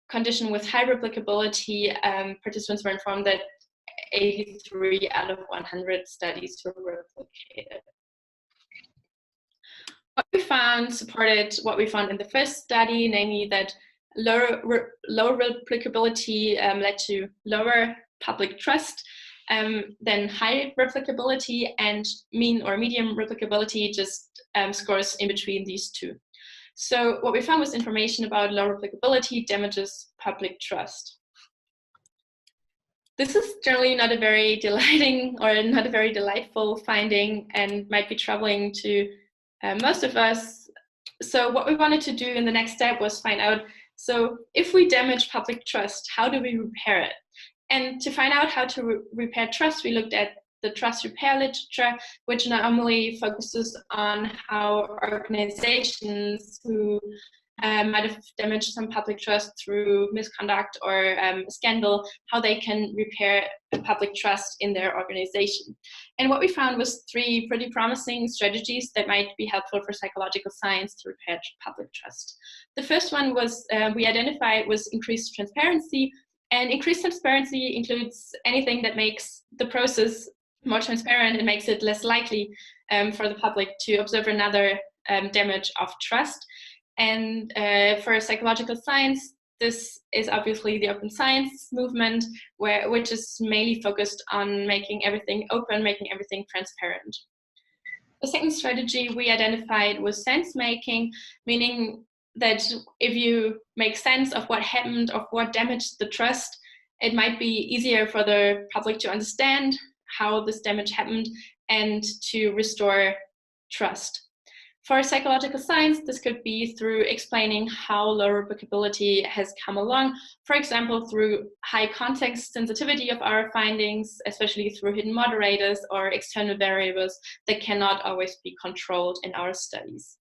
condition with high replicability, participants were informed that 83 out of 100 studies were replicated. What we found supported what we found in the first study, namely that low replicability led to lower public trust than high replicability, and mean or medium replicability just scores in between these two. So what we found was information about low replicability damages public trust. This is generally not a very delighting or not a very delightful finding, and might be troubling to most of us. So what we wanted to do in the next step was find out, so if we damage public trust, how do we repair it? And to find out how to repair trust, we looked at the trust repair literature, which normally focuses on how organizations who might have damaged some public trust through misconduct or scandal, how they can repair public trust in their organization. And what we found was 3 pretty promising strategies that might be helpful for psychological science to repair public trust. The first one was we identified was increased transparency, and increased transparency includes anything that makes the process more transparent and makes it less likely for the public to observe another damage of trust. And for psychological science, this is obviously the open science movement, which is mainly focused on making everything open, making everything transparent. The second strategy we identified was sense making, meaning that if you make sense of what happened, of what damaged the trust, it might be easier for the public to understand how this damage happened and to restore trust. For psychological science, this could be through explaining how low replicability has come along, for example, through high context sensitivity of our findings, especially through hidden moderators or external variables that cannot always be controlled in our studies.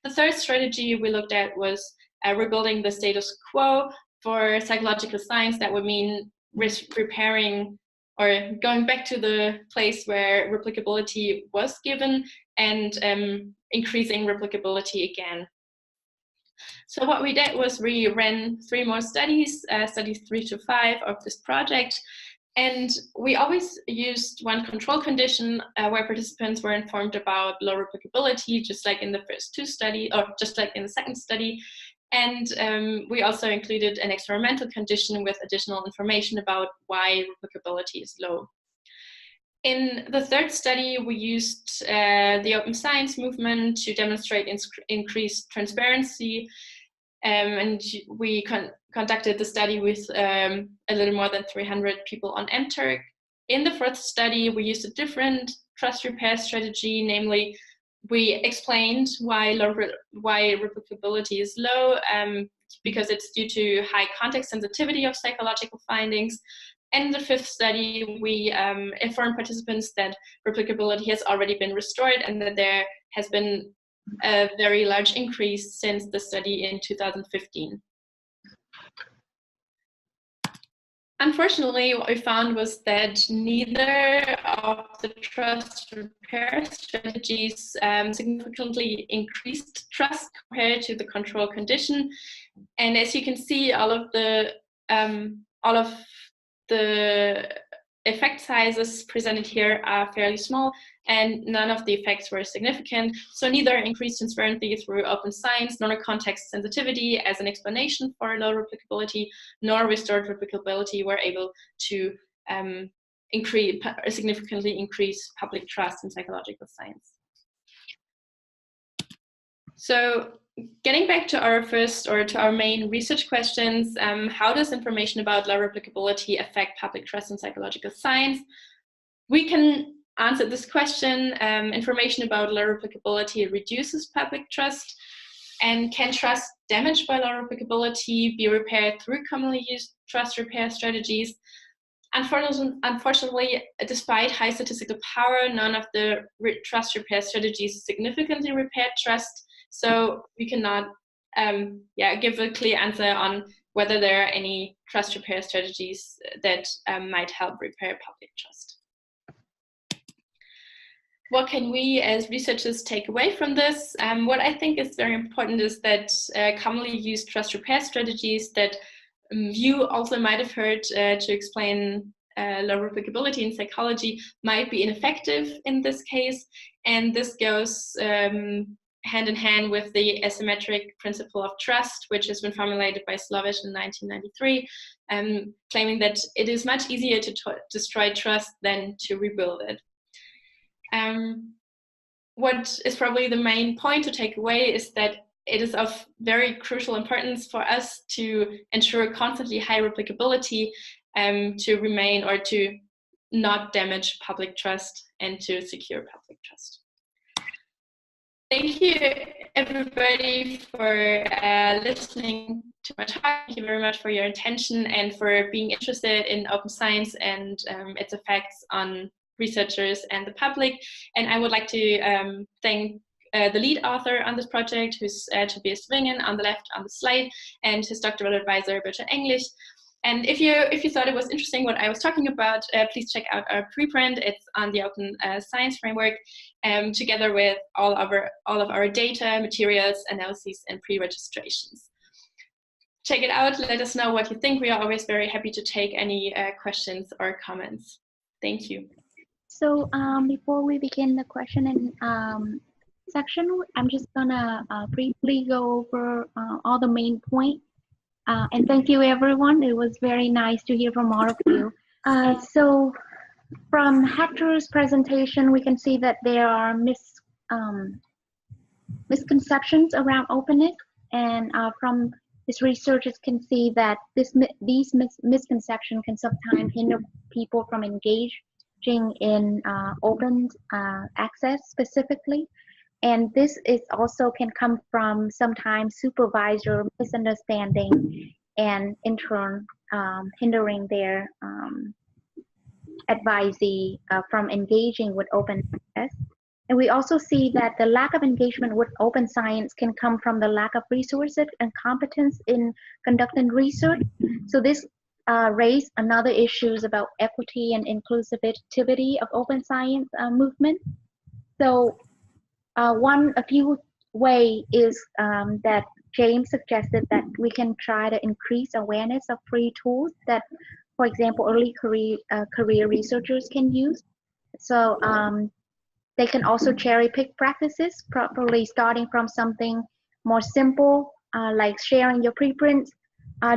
The third strategy we looked at was rebuilding the status quo. For psychological science, that would mean repairing or going back to the place where replicability was given and increasing replicability again. So what we did was we ran 3 more studies, studies 3 to 5 of this project. And we always used one control condition where participants were informed about low replicability, just like in the first 2 studies, or just like in the second study. And we also included an experimental condition with additional information about why replicability is low. In the third study, we used the open science movement to demonstrate increased transparency. And we conducted the study with a little more than 300 people on MTurk. In the fourth study, we used a different trust repair strategy, namely, we explained why replicability is low, because it's due to high context sensitivity of psychological findings. And in the fifth study, we informed participants that replicability has already been restored and that there has been a very large increase since the study in 2015. Unfortunately, what we found was that neither of the trust repair strategies significantly increased trust compared to the control condition. And as you can see, all of the effect sizes presented here are fairly small, and none of the effects were significant. So neither increased transparency through open science, nor context sensitivity as an explanation for low replicability, nor restored replicability were able to significantly increase public trust in psychological science. So Getting back to our first or to our main research questions, how does information about low replicability affect public trust in psychological science? We can answer this question. Information about low replicability reduces public trust. And can trust damaged by low replicability be repaired through commonly used trust repair strategies? Unfortunately, despite high statistical power, none of the trust repair strategies significantly repaired trust. So we cannot give a clear answer on whether there are any trust repair strategies that might help repair public trust. What can we as researchers take away from this? What I think is very important is that commonly used trust repair strategies that you also might have heard to explain low replicability in psychology might be ineffective in this case. And this goes hand in hand with the asymmetric principle of trust, which has been formulated by Slovish in 1993, claiming that it is much easier to destroy trust than to rebuild it. What is probably the main point to take away is that it is of very crucial importance for us to ensure constantly high replicability to remain or to not damage public trust and to secure public trust. Thank you, everybody, for listening to my talk. Thank you very much for your attention and for being interested in open science and its effects on researchers and the public. And I would like to thank the lead author on this project, who's Tobias Nguyen on the left on the slide, and his doctoral advisor, Berta English. And if you thought it was interesting what I was talking about, please check out our preprint. It's on the Open Science Framework, together with all of our data, materials, analyses, and pre-registrations. Check it out. Let us know what you think. We are always very happy to take any questions or comments. Thank you. So before we begin the question and section, I'm just gonna briefly go over all the main points. And thank you, everyone. It was very nice to hear from all of you. So from Hector's presentation, we can see that there are misconceptions around openness. And from his researchers can see that these misconceptions can sometimes hinder people from engaging in open access specifically. And this is also can come from sometimes supervisor misunderstanding and in turn hindering their advisee from engaging with open access. And we also see that the lack of engagement with open science can come from the lack of resources and competence in conducting research. So this raised another issues about equity and inclusivity of open science movement. So a few way is that James suggested that we can try to increase awareness of free tools that, for example, early career researchers can use. So they can also cherry pick practices, properly starting from something more simple, like sharing your preprints,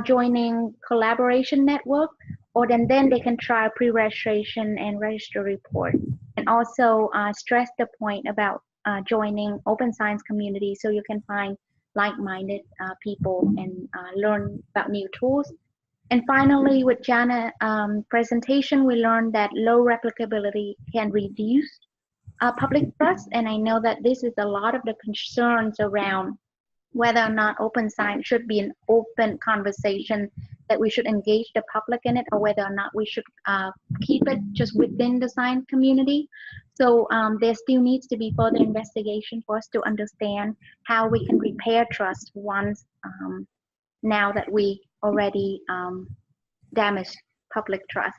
joining collaboration network, or then they can try pre-registration and register report. And also stress the point about joining open science community so you can find like-minded people and learn about new tools. And finally, with Jana's presentation, we learned that low replicability can reduce public trust. And I know that this is a lot of the concerns around whether or not open science should be an open conversation, that we should engage the public in it, or whether or not we should keep it just within the science community. So there still needs to be further investigation for us to understand how we can repair trust once, now that we already damaged public trust.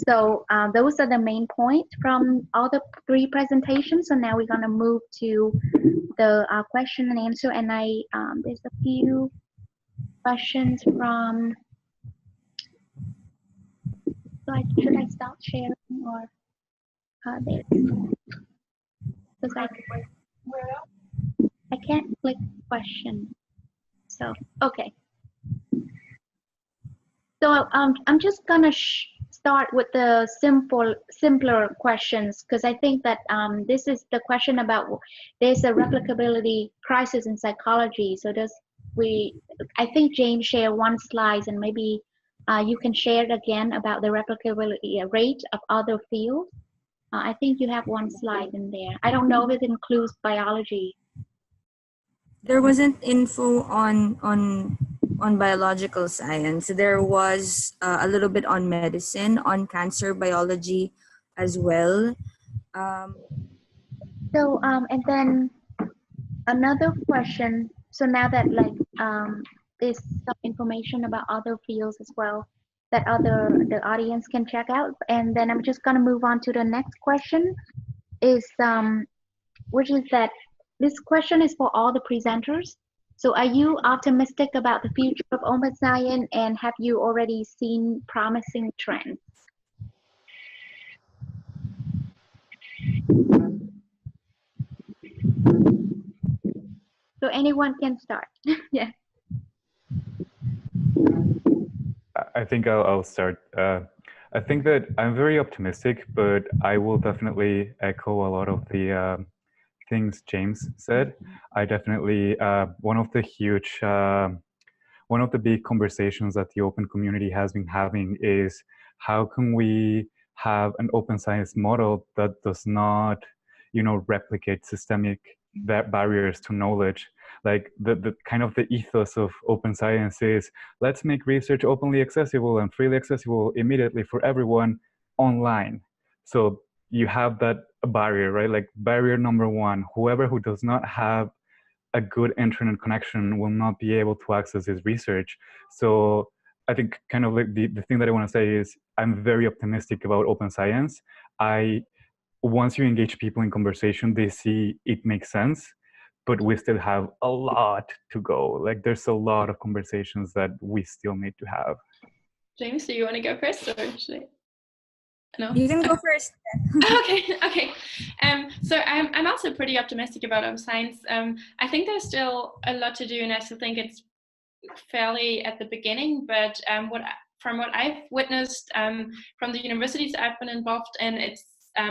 So those are the main points from all the three presentations. So now we're going to move to the question and answer. And there's a few questions from. So should I start sharing or there? Because I can't click question. So okay. So I'm just gonna start with the simpler questions, because I think that this is the question about there's a replicability crisis in psychology. So I think James shared one slide, and maybe you can share it again about the replicability rate of other fields. I think you have one slide in there. I don't know if it includes biology. There wasn't info on biological science. There was a little bit on medicine, on cancer biology as well. So and then another question. So now that there's some information about other fields as well that the audience can check out, and then I'm just gonna move on to the next question. Which is that this question is for all the presenters. So are you optimistic about the future of open science, and have you already seen promising trends? So anyone can start. Yeah. I think I'll start. I think that I'm very optimistic, but I will definitely echo a lot of the things James said. I definitely, one of the big conversations that the open community has been having is how can we have an open science model that does not, replicate systemic barriers to knowledge. Like the kind of the ethos of open science is, let's make research openly accessible and freely accessible immediately for everyone online. So you have that barrier, right? Like barrier number one, whoever who does not have a good internet connection will not be able to access this research. So I think kind of like the thing that I want to say is I'm very optimistic about open science. Once you engage people in conversation, they see it makes sense, but we still have a lot to go. Like there's a lot of conversations that we still need to have. James, do you want to go first, or should I? No? You can go first. Okay. So I'm also pretty optimistic about open science. I think there's still a lot to do, and I still think it's fairly at the beginning. But from what I've witnessed from the universities I've been involved in, it's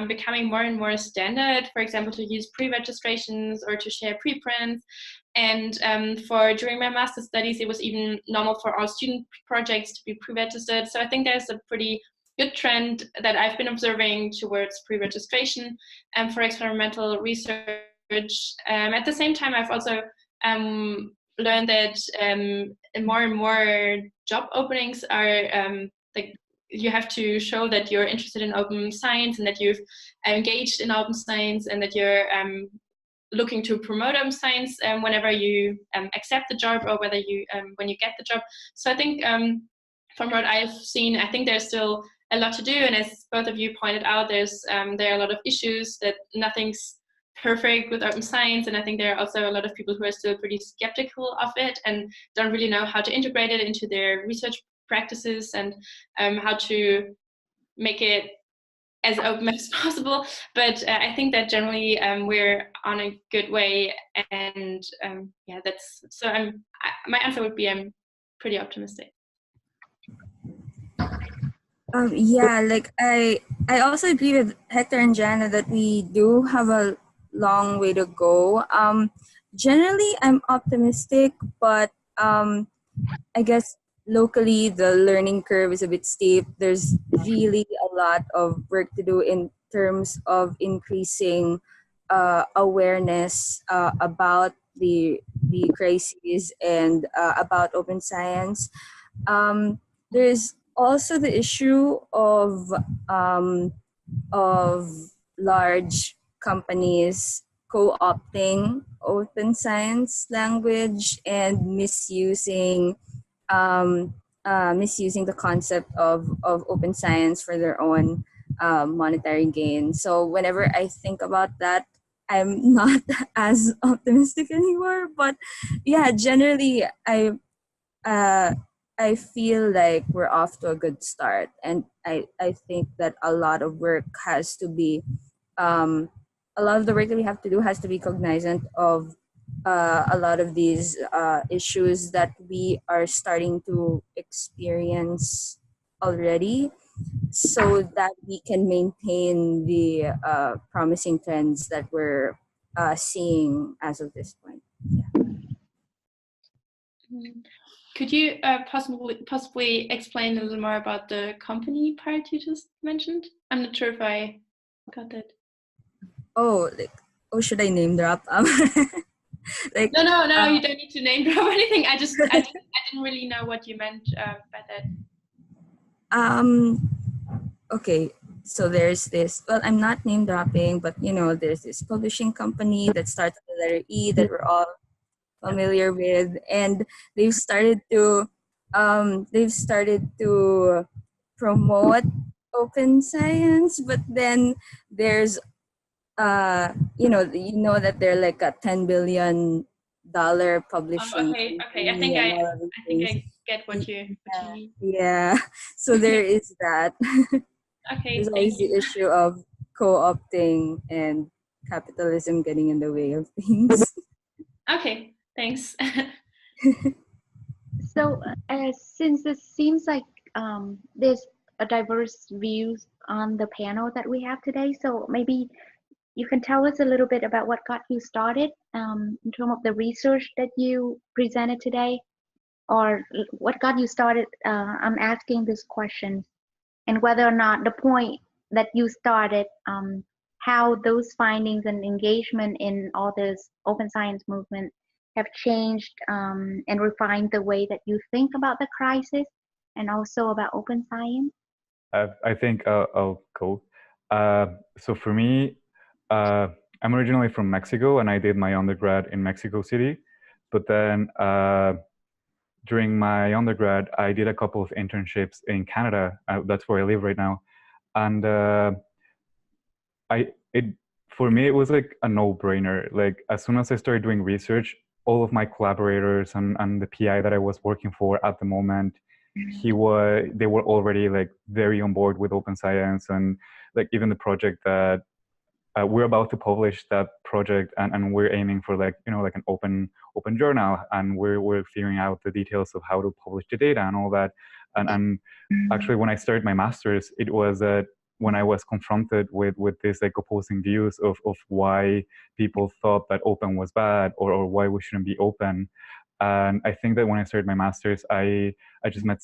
becoming more and more standard. For example, to use pre-registrations or to share preprints. And during my master's studies, it was even normal for all student projects to be pre-registered. So I think there's a pretty good trend that I've been observing towards pre-registration for experimental research. At the same time, I've also learned that more and more job openings are like you have to show that you're interested in open science and that you've engaged in open science and that you're looking to promote open science whenever you accept the job or whether you when you get the job. So I think from what I've seen, I think there's still a lot to do, and as both of you pointed out, there are a lot of issues, that nothing's perfect with open science, and I think there are also a lot of people who are still pretty skeptical of it and don't really know how to integrate it into their research practices and how to make it as open as possible. But I think that generally we're on a good way, and yeah, that's so. My answer would be I'm pretty optimistic. Yeah, like I also agree with Hector and Jana that we do have a long way to go. Generally, I'm optimistic, but I guess locally the learning curve is a bit steep. There's really a lot of work to do in terms of increasing awareness about the crises and about open science. There's also the issue of large companies co-opting open science language and misusing the concept of open science for their own monetary gain. So whenever I think about that, I'm not as optimistic anymore. But yeah, generally I feel like we're off to a good start, and I think that a lot of work has to be a lot of the work that we have to do has to be cognizant of a lot of these issues that we are starting to experience already. so that we can maintain the promising trends that we're seeing as of this point. Could you possibly explain a little more about the company part you just mentioned? I'm not sure if I got that. Oh, should I name drop? No, you don't need to name drop anything. I didn't really know what you meant by that. Okay, so there's this, well, I'm not name dropping, but there's this publishing company that starts with the letter E that we're all familiar with, and they've started to promote open science, but then there's that they're like a $10 billion publishing okay. I company think and all of these I things. get what you mean. Yeah. So there is that. Okay. There's always the issue of co-opting and capitalism getting in the way of things. Okay. Thanks. So, since it seems like there's a diverse views on the panel that we have today, so maybe you can tell us a little bit about what got you started in terms of the research that you presented today, or what got you started. I'm asking this question, and whether or not the point that you started, how those findings and engagement in all this open science movement have changed and refined the way that you think about the crisis and also about open science. I think I'll go. So for me, I'm originally from Mexico, and I did my undergrad in Mexico City. But then during my undergrad, I did a couple of internships in Canada. That's where I live right now. And for me, it was like a no-brainer. Like as soon as I started doing research, all of my collaborators and the PI that I was working for at the moment, they were already like very on board with open science, and like even the project that we're about to publish, that project, and we're aiming for like like an open journal, and we're figuring out the details of how to publish the data and all that. And actually, when I started my master's, it was when I was confronted with this like opposing views of why people thought that open was bad, or why we shouldn't be open. And I think that when I started my master's, I just met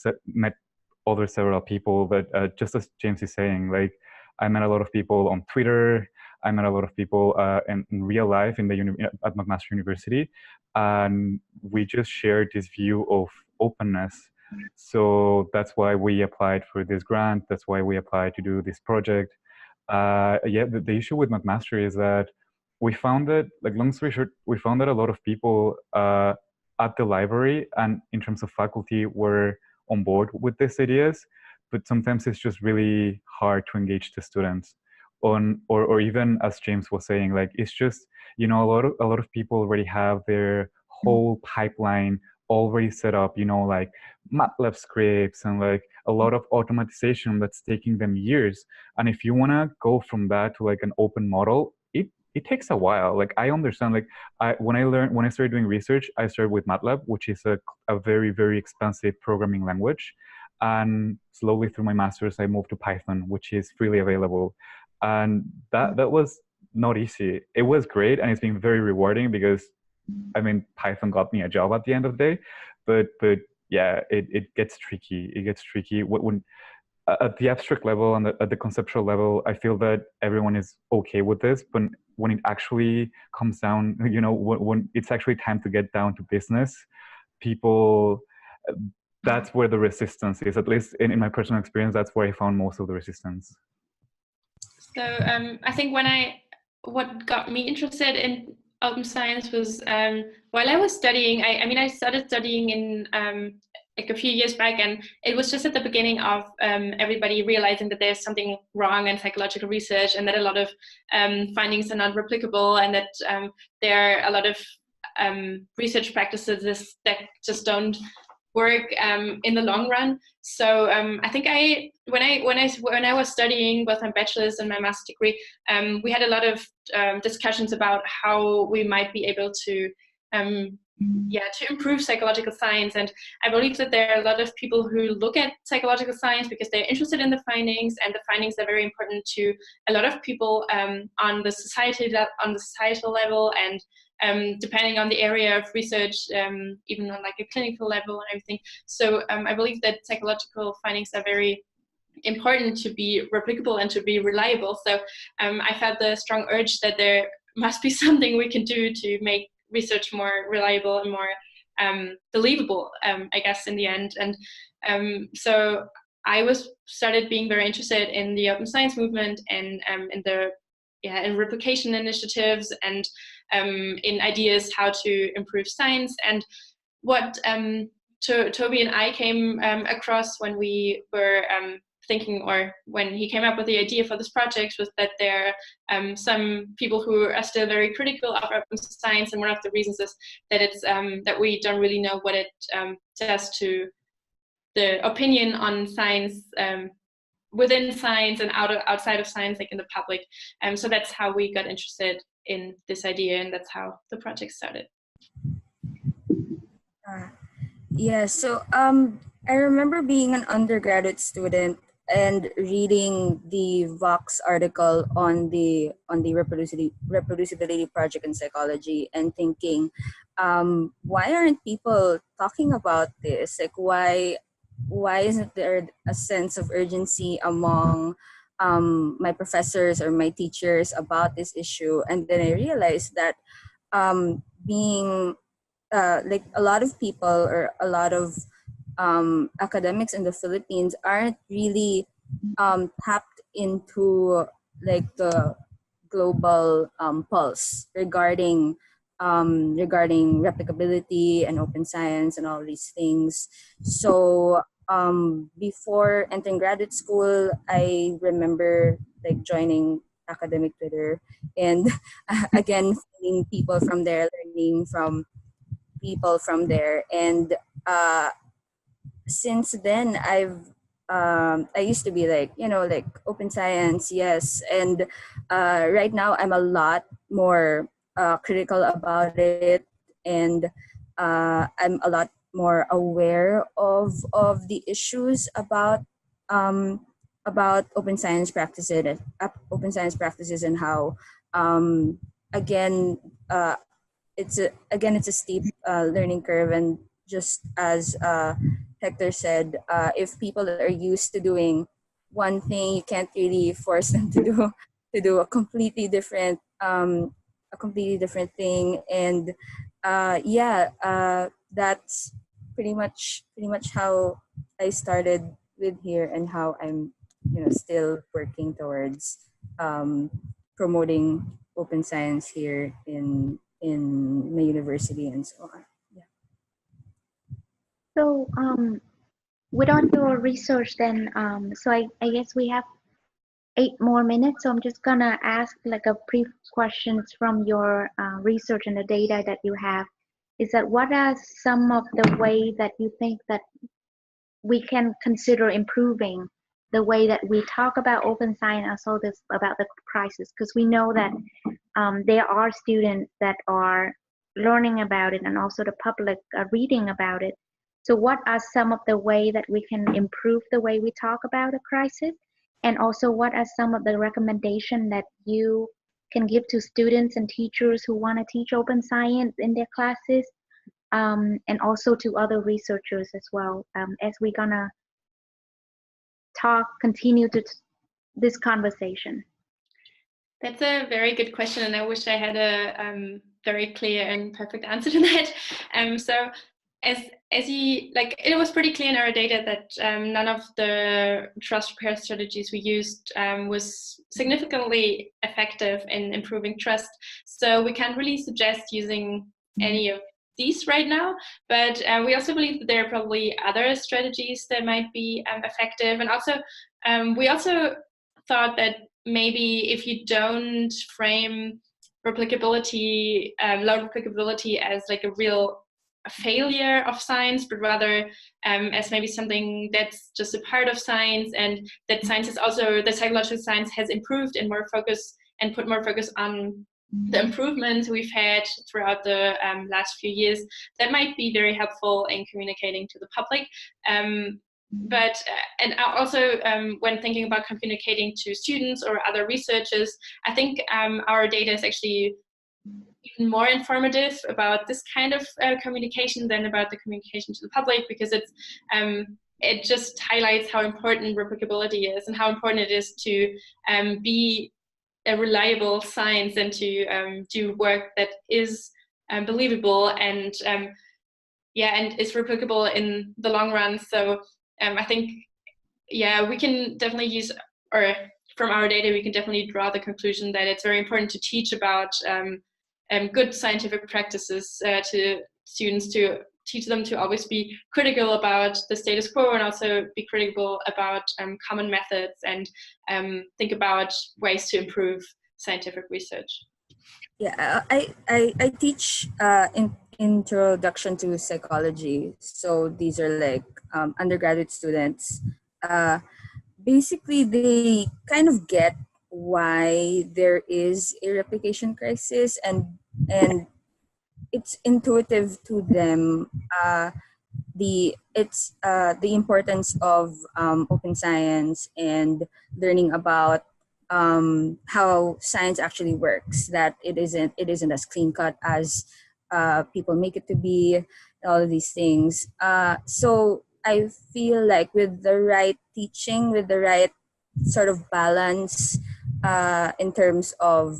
several people, but just as James is saying, like I met a lot of people on Twitter. I met a lot of people in real life at McMaster University, and we just shared this view of openness. So that's why we applied for this grant. That's why we applied to do this project. The issue with McMaster is that we found that, like long story short, we found that a lot of people at the library and in terms of faculty were on board with these ideas, but sometimes it's just really hard to engage the students on, or even as James was saying, like it's just a lot of people already have their whole pipeline already set up, like MATLAB scripts and like a lot of automatization that's taking them years. And if you want to go from that to like an open model, it takes a while. Like I understand, like when I started doing research, I started with MATLAB, which is a very, very expensive programming language. And slowly through my master's, I moved to Python, which is freely available. And that was not easy. It was great, and it's been very rewarding because, I mean, Python got me a job at the end of the day. But yeah, it gets tricky. It gets tricky when at the abstract level and at the conceptual level. I feel that everyone is okay with this, but when it actually comes down, when it's actually time to get down to business, people, that's where the resistance is. At least in my personal experience, that's where I found most of the resistance. So I think what got me interested in open science was while I was studying. I started studying in like a few years back, and it was just at the beginning of everybody realizing that there's something wrong in psychological research, and that a lot of findings are not replicable, and that there are a lot of research practices that just don't work in the long run. So I think when I was studying both my bachelor's and my master's degree, we had a lot of discussions about how we might be able to to improve psychological science. And I believe that there are a lot of people who look at psychological science because they're interested in the findings, and the findings are very important to a lot of people on the societal level, and depending on the area of research, even on like a clinical level and everything. So I believe that psychological findings are very important to be replicable and to be reliable. So I felt the strong urge that there must be something we can do to make research more reliable and more believable, I guess, in the end. And so I started being very interested in the open science movement, and in replication initiatives, and in ideas how to improve science. And what Toby and I came across when we were thinking, or when he came up with the idea for this project, was that there are some people who are still very critical of open science, and one of the reasons is that it's that we don't really know what it does to the opinion on science within science and outside of science, like in the public. So that's how we got interested in this idea, and that's how the project started. Yeah, so I remember being an undergraduate student and reading the Vox article on the reproducibility project in psychology, and thinking, why aren't people talking about this? Like, why isn't there a sense of urgency among my professors or my teachers about this issue? And then I realized that being like a lot of people, or a lot of academics in the Philippines aren't really tapped into like the global pulse regarding replicability and open science and all these things. So before entering graduate school, I remember like joining academic Twitter, and again finding people from there, learning from people from there, and since then I used to be like, like open science, yes, and right now I'm a lot more critical about it, and I'm a lot more aware of the issues about open science practices, and how again it's a steep learning curve, and just as Hector said, if people are used to doing one thing, you can't really force them to do a completely different thing. And that's pretty much how I started with here, and how I'm still working towards promoting open science here in my university and so on. So without your research then, so I guess we have 8 more minutes, so I'm just gonna ask like a brief questions from your research and the data that you have. Is that what are some of the way that you think that we can consider improving the way that we talk about open science, also this about the crisis? Because we know that there are students that are learning about it, and also the public are reading about it. So what are some of the way that we can improve the way we talk about a crisis? And also what are some of the recommendations that you can give to students and teachers who want to teach open science in their classes, and also to other researchers as well, as we're gonna continue this conversation? That's a very good question, and I wish I had a very clear and perfect answer to that. So as you it was pretty clear in our data that none of the trust repair strategies we used was significantly effective in improving trust. So we can't really suggest using any of these right now, but we also believe that there are probably other strategies that might be effective. And also we also thought that maybe if you don't frame replicability, low replicability as like a real failure of science, but rather as maybe something that's just a part of science, and that science is also, the psychological science has improved and more focus, and put more focus on the improvements we've had throughout the last few years, that might be very helpful in communicating to the public. But and also when thinking about communicating to students or other researchers, I think our data is actually even more informative about this kind of communication than about the communication to the public, because it just highlights how important replicability is and how important it is to be a reliable science and to do work that is believable and and is replicable in the long run. So I think we can definitely use, or from our data we can definitely draw the conclusion that it's very important to teach about good scientific practices to students, to teach them to always be critical about the status quo and also be critical about common methods and think about ways to improve scientific research. Yeah, I teach in introduction to psychology. So these are like undergraduate students. Basically, they kind of get why there is a replication crisis, and it's intuitive to them. The importance of open science and learning about how science actually works. That it isn't as clean cut as people make it to be. All of these things. So I feel like with the right teaching, with the right sort of balance, in terms of,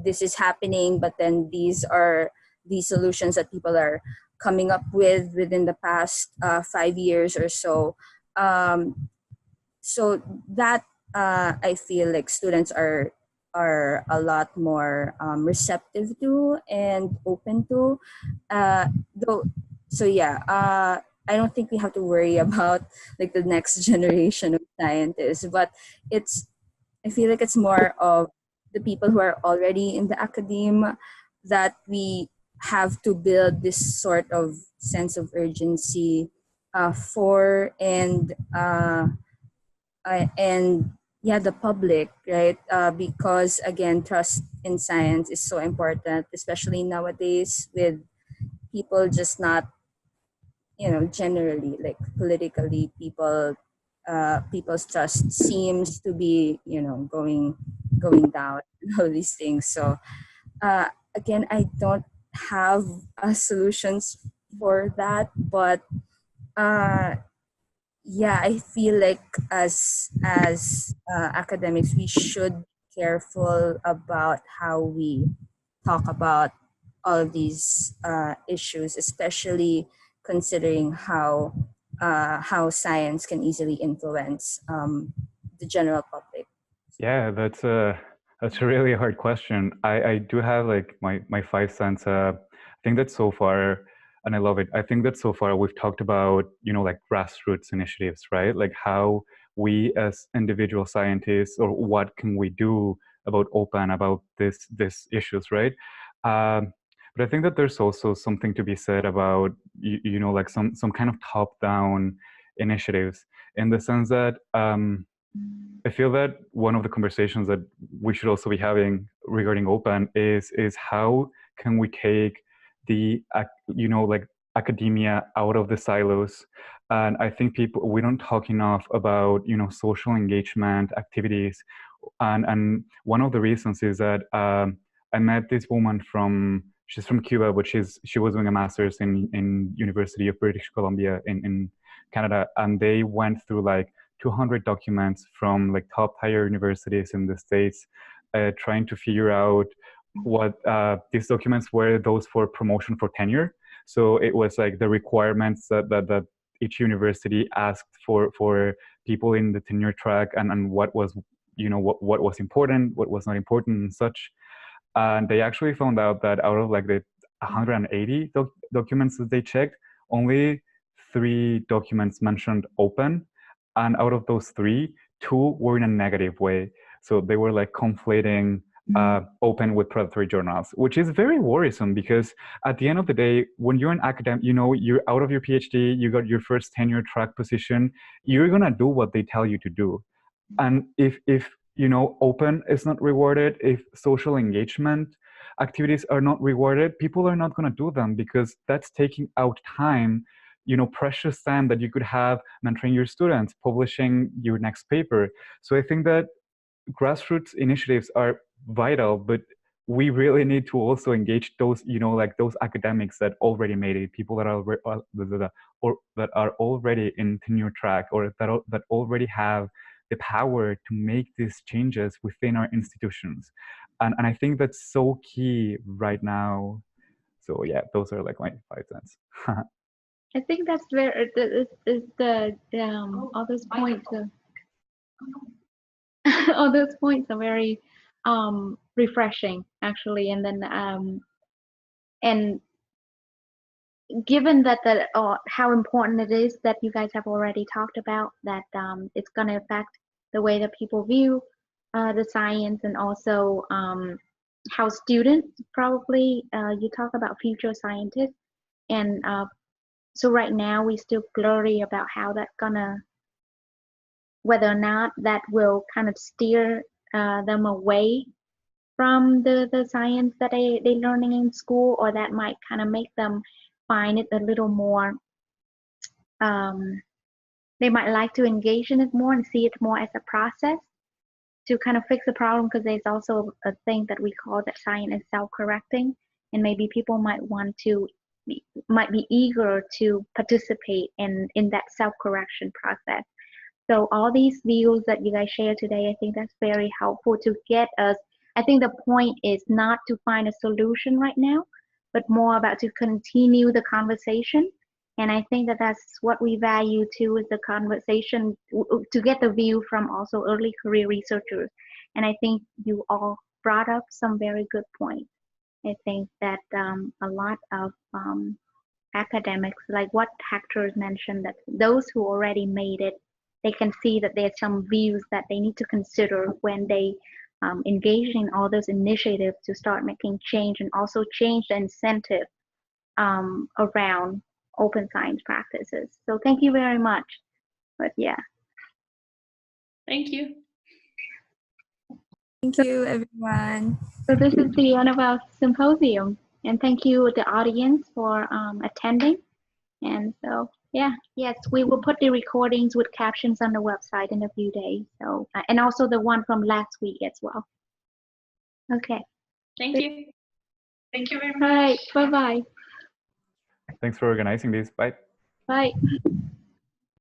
this is happening, but then these are the solutions that people are coming up with within the past 5 years or so. So that I feel like students are a lot more receptive to and open to. Though, so yeah, I don't think we have to worry about like the next generation of scientists, but I feel like it's more of the people who are already in the academe that we have to build this sort of sense of urgency for, and the public, right? Because again, trust in science is so important, especially nowadays with people just not, generally, like politically, people's trust seems to be, going down, all these things. So again, I don't have solutions for that, but I feel like as academics, we should be careful about how we talk about all of these issues, especially considering how science can easily influence the general public. Yeah, that's a really hard question. I do have like my 5 cents. I think that so far, and I love it, I think that so far we've talked about, like grassroots initiatives, right? Like how we as individual scientists, or what can we do about open, about this issues, right? But I think that there's also something to be said about, like some kind of top-down initiatives, in the sense that I feel that one of the conversations that we should also be having regarding open is how can we take the like academia out of the silos. And I think we don't talk enough about social engagement activities, and one of the reasons is that I met this woman she's from Cuba, but she was doing a master's in University of British Columbia in Canada, and they went through like 200 documents from like top higher universities in the States, trying to figure out what these documents were those for promotion for tenure. So it was like the requirements that each university asked for people in the tenure track, and what was what was important, what was not important, and such. And they actually found out that out of like the 180 documents that they checked, only 3 documents mentioned open. And out of those 3, 2 were in a negative way. So they were like conflating open with predatory journals, which is very worrisome, because at the end of the day, when you're an academic, you're out of your PhD, you got your first tenure track position, you're gonna do what they tell you to do. And if open is not rewarded, if social engagement activities are not rewarded, people are not going to do them because that's taking out time, precious time that you could have mentoring your students, publishing your next paper. So I think that grassroots initiatives are vital, but we really need to also engage those, like those academics that already made it, people that are or that are already in tenure track, or that already have the power to make these changes within our institutions. And I think that's so key right now. So yeah, those are like my 5 cents. I think that's where all those points are, all those points are very refreshing, actually. And then and given that how important it is that you guys have already talked about, that it's going to affect the way that people view the science, and also how students probably, you talk about future scientists, and so right now we still blurry about how that's gonna, whether or not that will kind of steer them away from the science that they're learning in school, or that might kind of make them find it a little more, they might like to engage in it more and see it more as a process to kind of fix the problem, because there's also a thing that we call that science is self-correcting, and maybe people might be eager to participate in that self-correction process. So all these views that you guys share today, I think that's very helpful to get us. I think the point is not to find a solution right now, but more about to continue the conversation. And I think that that's what we value too, is the conversation, to get the view from also early career researchers. And I think you all brought up some very good points. I think that a lot of academics, like what Hector mentioned, that those who already made it, they can see that there's some views that they need to consider when they engage in all those initiatives to start making change, and also change the incentive around open science practices. So thank you very much. But yeah. Thank you. Thank you, everyone. So this is the end of our symposium, and thank you the audience for attending. And so yeah, yes, we will put the recordings with captions on the website in a few days. So and also the one from last week as well. Okay. Thank you. Thank you very much. All right. Bye-bye. Thanks for organizing this. Bye. Bye.